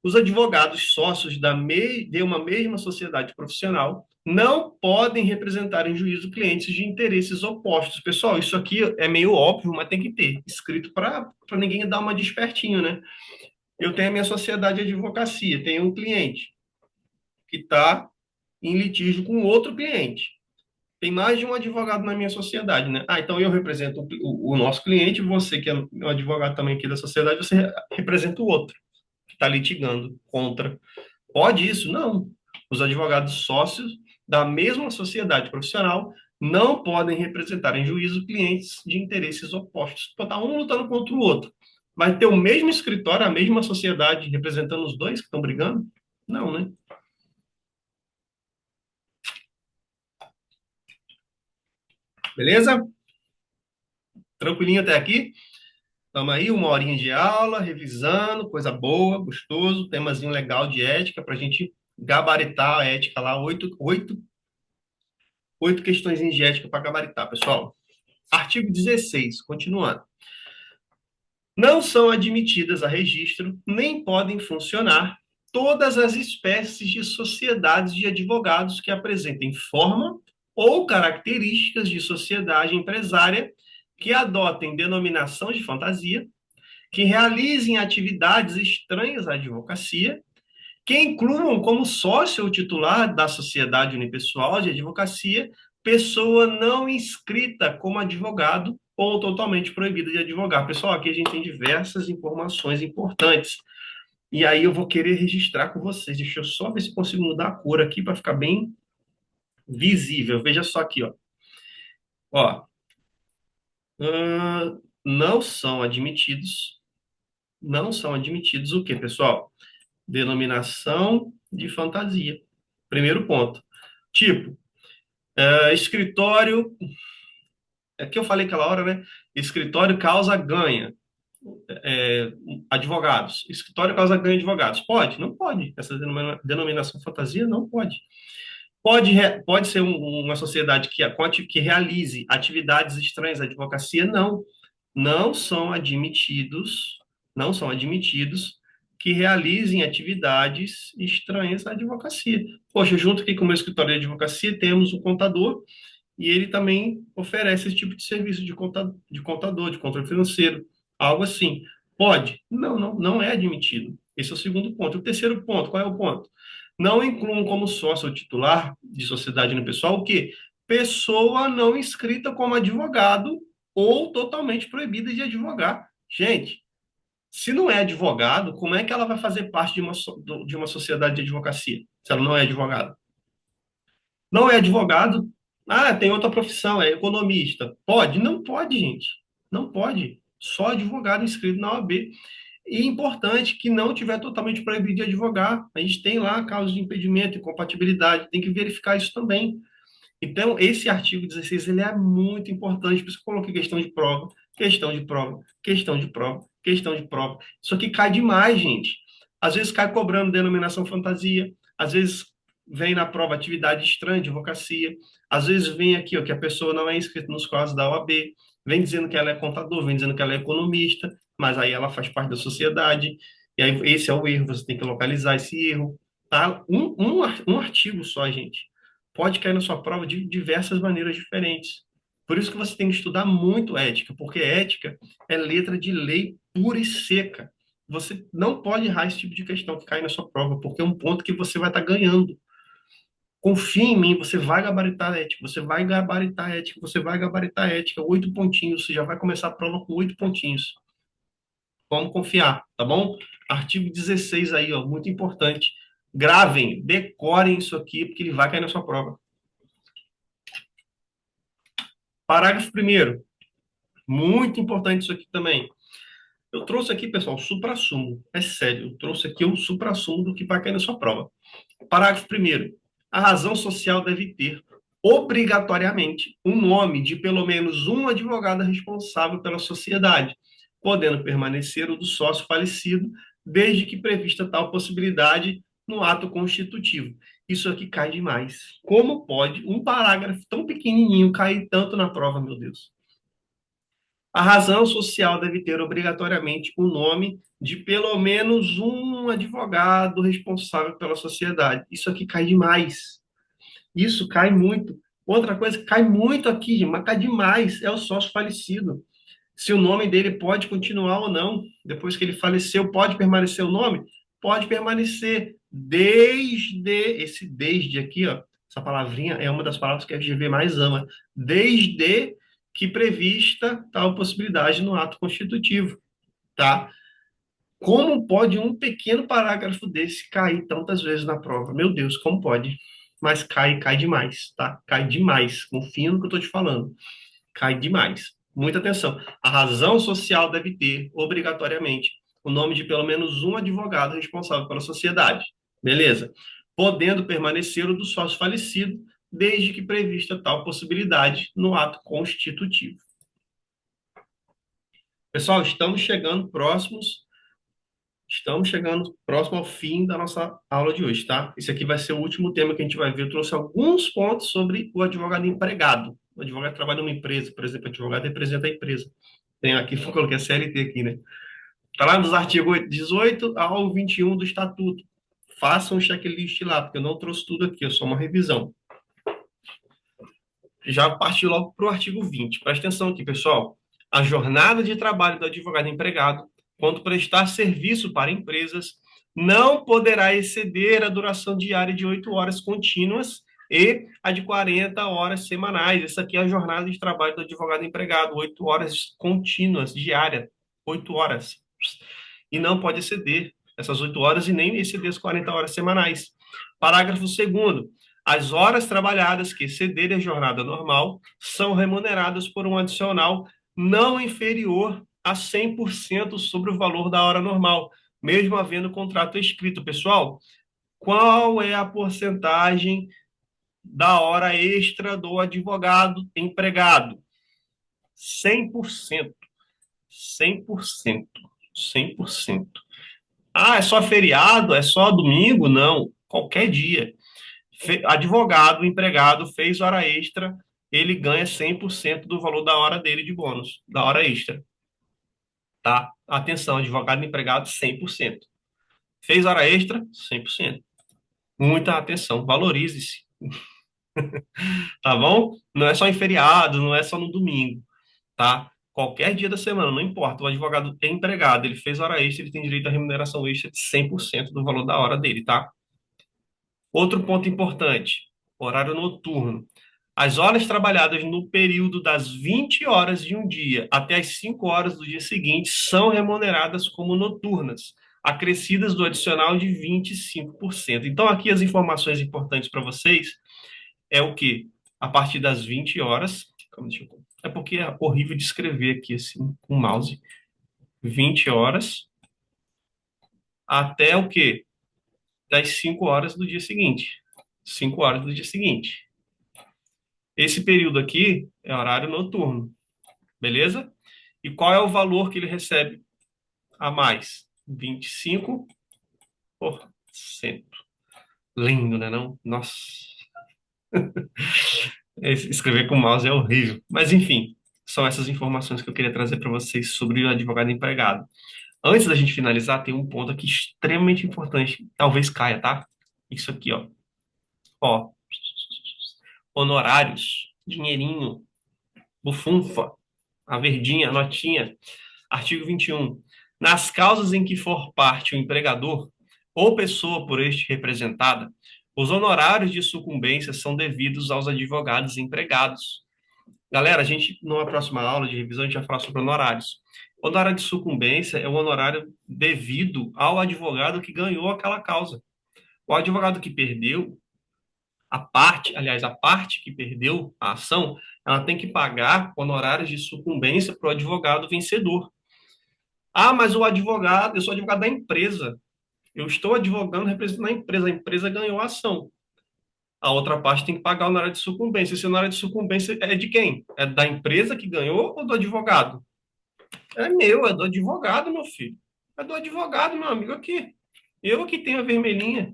A: Os advogados sócios de uma mesma sociedade profissional não podem representar em juízo clientes de interesses opostos. Pessoal, isso aqui é meio óbvio, mas tem que ter escrito para ninguém dar uma despertinho, né? Eu tenho a minha sociedade de advocacia, tenho um cliente que está em litígio com outro cliente. Tem mais de um advogado na minha sociedade, né? Ah, então eu represento o nosso cliente, você que é um advogado também aqui da sociedade, você representa o outro que está litigando contra. Pode isso? Não. Os advogados sócios da mesma sociedade profissional não podem representar em juízo clientes de interesses opostos. Pode estar um lutando contra o outro. Vai ter o mesmo escritório, a mesma sociedade representando os dois que estão brigando? Não, né? Beleza? Tranquilinho até aqui? Estamos aí, uma horinha de aula, revisando, coisa boa, gostoso, temazinho legal de ética para a gente gabaritar a ética lá, oito questões de ética para gabaritar, pessoal. Artigo 16, continuando. Não são admitidas a registro, nem podem funcionar todas as espécies de sociedades de advogados que apresentem forma ou características de sociedade empresária que adotem denominação de fantasia, que realizem atividades estranhas à advocacia, que incluam como sócio ou titular da sociedade unipessoal de advocacia pessoa não inscrita como advogado ou totalmente proibida de advogar. Pessoal, aqui a gente tem diversas informações importantes. E aí eu vou querer registrar com vocês. Deixa eu só ver se consigo mudar a cor aqui para ficar bem visível. Veja só aqui, ó. Ó, não são admitidos, não são admitidos o quê, pessoal? Denominação de fantasia. Primeiro ponto. Tipo, escritório, é que eu falei aquela hora, né? Escritório causa ganha, é, advogados. Escritório causa ganha advogados. Pode? Não pode. Essa denominação fantasia não pode. Pode ser uma sociedade que realize atividades estranhas à advocacia? Não. Não são admitidos, não são admitidos que realizem atividades estranhas à advocacia. Poxa, junto aqui com o meu escritório de advocacia, temos o contador, e ele também oferece esse tipo de serviço de contador, de controle financeiro, algo assim. Pode? Não, não, não é admitido. Esse é o segundo ponto. O terceiro ponto, qual é o ponto? Não incluam como sócio ou titular de sociedade unipessoal o quê? Pessoa não inscrita como advogado ou totalmente proibida de advogar. Gente, se não é advogado, como é que ela vai fazer parte de uma sociedade de advocacia, se ela não é advogada? Não é advogado? Ah, tem outra profissão, é economista. Pode? Não pode, gente. Não pode. Só advogado inscrito na OAB. E importante que não tiver totalmente proibido de advogar. A gente tem lá causas de impedimento, incompatibilidade, tem que verificar isso também. Então, esse artigo 16 ele é muito importante, por isso que eu coloquei questão de prova, questão de prova, questão de prova, questão de prova. Isso aqui cai demais, gente. Às vezes cai cobrando denominação fantasia, às vezes vem na prova atividade estranha de advocacia, às vezes vem aqui ó, que a pessoa não é inscrita nos quadros da OAB, vem dizendo que ela é contador, vem dizendo que ela é economista, mas aí ela faz parte da sociedade, e aí esse é o erro, você tem que localizar esse erro. Tá? Um artigo só, gente pode cair na sua prova de diversas maneiras diferentes. Por isso que você tem que estudar muito ética, porque ética é letra de lei pura e seca. Você não pode errar esse tipo de questão que cai na sua prova, porque é um ponto que você vai estar ganhando. Confie em mim, você vai gabaritar a ética, você vai gabaritar a ética, você vai gabaritar a ética. 8 pontinhos, você já vai começar a prova com 8 pontinhos. Vamos confiar, tá bom? Artigo 16 aí, ó, muito importante. Gravem, decorem isso aqui, porque ele vai cair na sua prova. Parágrafo primeiro, muito importante isso aqui também. Eu trouxe aqui, pessoal, o suprassumo. É sério, eu trouxe aqui o suprassumo do que vai cair na sua prova. Parágrafo primeiro. A razão social deve ter, obrigatoriamente, um nome de pelo menos um advogado responsável pela sociedade, podendo permanecer o do sócio falecido, desde que prevista tal possibilidade no ato constitutivo. Isso aqui cai demais. Como pode um parágrafo tão pequenininho cair tanto na prova, meu Deus? A razão social deve ter obrigatoriamente o nome de pelo menos um advogado responsável pela sociedade. Isso aqui cai demais. Isso cai muito. Outra coisa que cai muito aqui, mas cai demais, é o sócio falecido. Se o nome dele pode continuar ou não. Depois que ele faleceu, pode permanecer o nome? Pode permanecer desde aqui, ó. Essa palavrinha é uma das palavras que a FGV mais ama. Desde que prevista tal possibilidade no ato constitutivo, tá? Como pode um pequeno parágrafo desse cair tantas vezes na prova? Meu Deus, como pode? Mas cai demais, tá? Cai demais. Confia no que eu estou te falando. Cai demais. Muita atenção. A razão social deve ter, obrigatoriamente, o nome de pelo menos um advogado responsável pela sociedade. Beleza? Podendo permanecer o do sócio falecido, desde que prevista tal possibilidade no ato constitutivo. Pessoal, estamos chegando próximo ao fim da nossa aula de hoje, tá? Esse aqui vai ser o último tema que a gente vai ver. Eu trouxe alguns pontos sobre o advogado empregado. O advogado trabalha numa empresa, por exemplo, o advogado representa a empresa. Tem aqui, eu coloquei a CLT aqui, né? Está lá nos artigos 18 ao 21 do Estatuto. Façam um checklist lá, porque eu não trouxe tudo aqui, é só uma revisão. Já parti logo para o artigo 20. Presta atenção aqui, pessoal. A jornada de trabalho do advogado empregado, quando prestar serviço para empresas, não poderá exceder a duração diária de 8 horas contínuas e a de 40 horas semanais. Essa aqui é a jornada de trabalho do advogado empregado, 8 horas contínuas, diária, 8 horas. E não pode exceder essas 8 horas e nem exceder as 40 horas semanais. Parágrafo 2º. As horas trabalhadas que excederem a jornada normal são remuneradas por um adicional não inferior a 100% sobre o valor da hora normal, mesmo havendo contrato escrito. Pessoal, qual é a porcentagem da hora extra do advogado empregado? 100%. 100%. 100%. Ah, é só feriado? É só domingo? Não. Qualquer dia. Advogado, empregado, fez hora extra, ele ganha 100% do valor da hora dele de bônus, da hora extra, tá? Atenção, advogado, empregado, 100%. Fez hora extra, 100%. Muita atenção, valorize-se, tá bom? Não é só em feriado, não é só no domingo, tá? Qualquer dia da semana, não importa. O advogado é empregado, ele fez hora extra, ele tem direito à remuneração extra de 100% do valor da hora dele, tá? Outro ponto importante, horário noturno. As horas trabalhadas no período das 20 horas de um dia até as 5 horas do dia seguinte são remuneradas como noturnas, acrescidas do adicional de 25%. Então, aqui as informações importantes para vocês é o que? A partir das 20 horas, é porque é horrível de escrever aqui assim com o mouse. 20 horas até o quê? Das 5 horas do dia seguinte. 5 horas do dia seguinte. Esse período aqui é horário noturno, beleza? E qual é o valor que ele recebe a mais? 25%. Lindo, né não? Nossa. Escrever com mouse é horrível. Mas, enfim, são essas informações que eu queria trazer para vocês sobre o advogado empregado. Antes da gente finalizar, tem um ponto aqui extremamente importante. Talvez caia, tá? Isso aqui, ó. Ó. Honorários. Dinheirinho. Bufunfa. A verdinha, a notinha. Artigo 21. Nas causas em que for parte o empregador ou pessoa por este representada, os honorários de sucumbência são devidos aos advogados empregados. Galera, a gente, numa próxima aula de revisão, a gente vai falar sobre honorários. Honorário de sucumbência é o honorário devido ao advogado que ganhou aquela causa. O advogado que perdeu, a parte que perdeu a ação, ela tem que pagar honorários de sucumbência para o advogado vencedor. Ah, mas o advogado, eu sou advogado da empresa. Eu estou advogando representando a empresa ganhou a ação. A outra parte tem que pagar o honorário de sucumbência. Esse honorário de sucumbência é de quem? É da empresa que ganhou ou do advogado? É meu, é do advogado, meu filho. É do advogado, meu amigo, aqui. Eu aqui tenho a vermelhinha.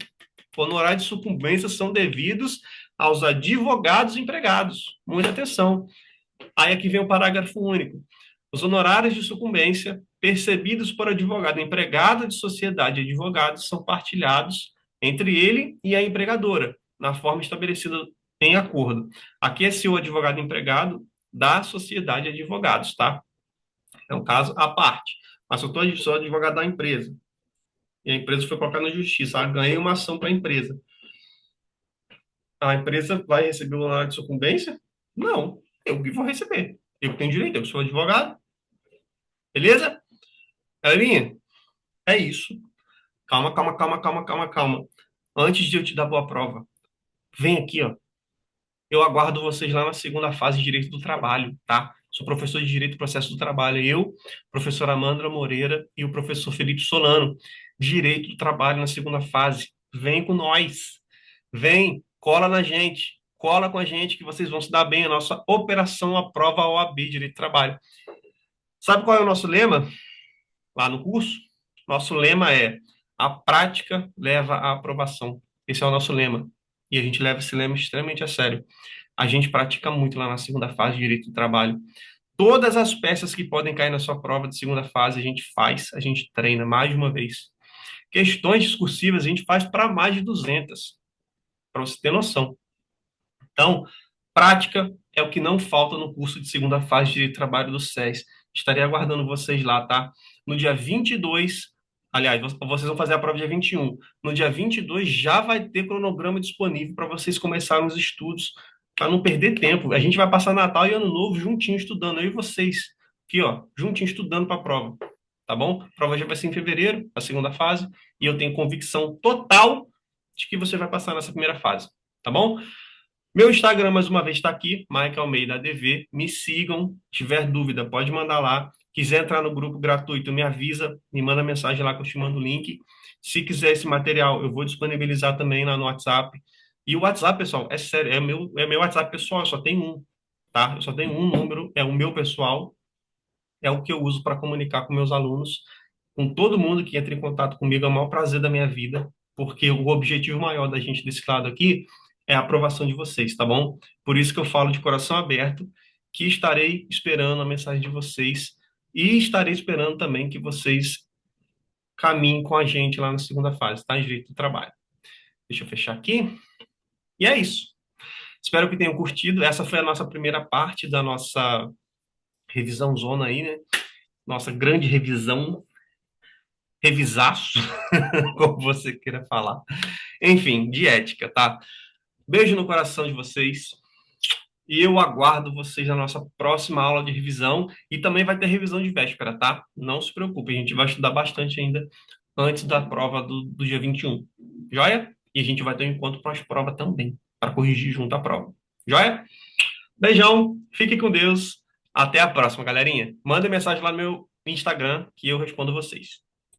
A: Honorários de sucumbência são devidos aos advogados empregados. Muita atenção. Aí aqui vem o parágrafo único. Os honorários de sucumbência percebidos por advogado empregado de sociedade de advogados são partilhados entre ele e a empregadora, na forma estabelecida em acordo. Aqui é se o advogado empregado da sociedade de advogados, tá? É um caso à parte. Mas eu sou advogado da empresa. E a empresa foi colocada na justiça. Ah, ganhei uma ação para a empresa. A empresa vai receber o honorário de sucumbência? Não. Eu que vou receber. Eu que tenho direito, eu que sou advogado. Beleza? Galerinha, é isso. Calma, calma, calma, calma, calma, calma. Antes de eu te dar boa prova, vem aqui, ó. Eu aguardo vocês lá na segunda fase de Direito do Trabalho, tá? Sou professor de Direito do Processo do Trabalho. Eu, professora Amanda Moreira e o professor Felipe Solano. Direito do Trabalho na segunda fase. Vem com nós. Vem, cola na gente. Cola com a gente que vocês vão se dar bem. A nossa Operação à Prova OAB, Direito do Trabalho. Sabe qual é o nosso lema lá no curso? Nosso lema é: a prática leva à aprovação. Esse é o nosso lema. E a gente leva esse lema extremamente a sério. A gente pratica muito lá na segunda fase de Direito do Trabalho. Todas as peças que podem cair na sua prova de segunda fase, a gente faz, a gente treina mais de uma vez. Questões discursivas, a gente faz para mais de 200, para você ter noção. Então, prática é o que não falta no curso de segunda fase de Direito do Trabalho do SES. Estarei aguardando vocês lá, tá? No dia 22, aliás, vocês vão fazer a prova dia 21. No dia 22 já vai ter cronograma disponível para vocês começarem os estudos, para não perder tempo. A gente vai passar Natal e Ano Novo juntinho estudando, eu e vocês. Aqui, ó, juntinho estudando para a prova, tá bom? A prova já vai ser em fevereiro, a segunda fase, e eu tenho convicção total de que você vai passar nessa primeira fase, tá bom? Meu Instagram, mais uma vez, está aqui, Mike Almeida ADV. Me sigam. Tiver dúvida, pode mandar lá. Quiser entrar no grupo gratuito, me avisa, me manda mensagem lá que eu te mando o link. Se quiser esse material, eu vou disponibilizar também lá no WhatsApp. E o WhatsApp, pessoal, é sério, é meu WhatsApp pessoal, eu só tenho um, tá? Eu só tenho um número, é o meu pessoal, é o que eu uso para comunicar com meus alunos, com todo mundo que entra em contato comigo, é o maior prazer da minha vida, porque o objetivo maior da gente desse lado aqui é a aprovação de vocês, tá bom? Por isso que eu falo de coração aberto, que estarei esperando a mensagem de vocês e estarei esperando também que vocês caminhem com a gente lá na segunda fase, tá? Em Direito do Trabalho. Deixa eu fechar aqui. E é isso. Espero que tenham curtido. Essa foi a nossa primeira parte da nossa revisão zona aí, né? Nossa grande revisão, revisaço, como você queira falar. Enfim, de ética, tá? Beijo no coração de vocês. E eu aguardo vocês na nossa próxima aula de revisão. E também vai ter revisão de véspera, tá? Não se preocupe, a gente vai estudar bastante ainda antes da prova do dia 21. Joia? E a gente vai ter um encontro pós-prova também, para corrigir junto à prova. Joia? Beijão, fique com Deus. Até a próxima, galerinha. Manda mensagem lá no meu Instagram que eu respondo vocês.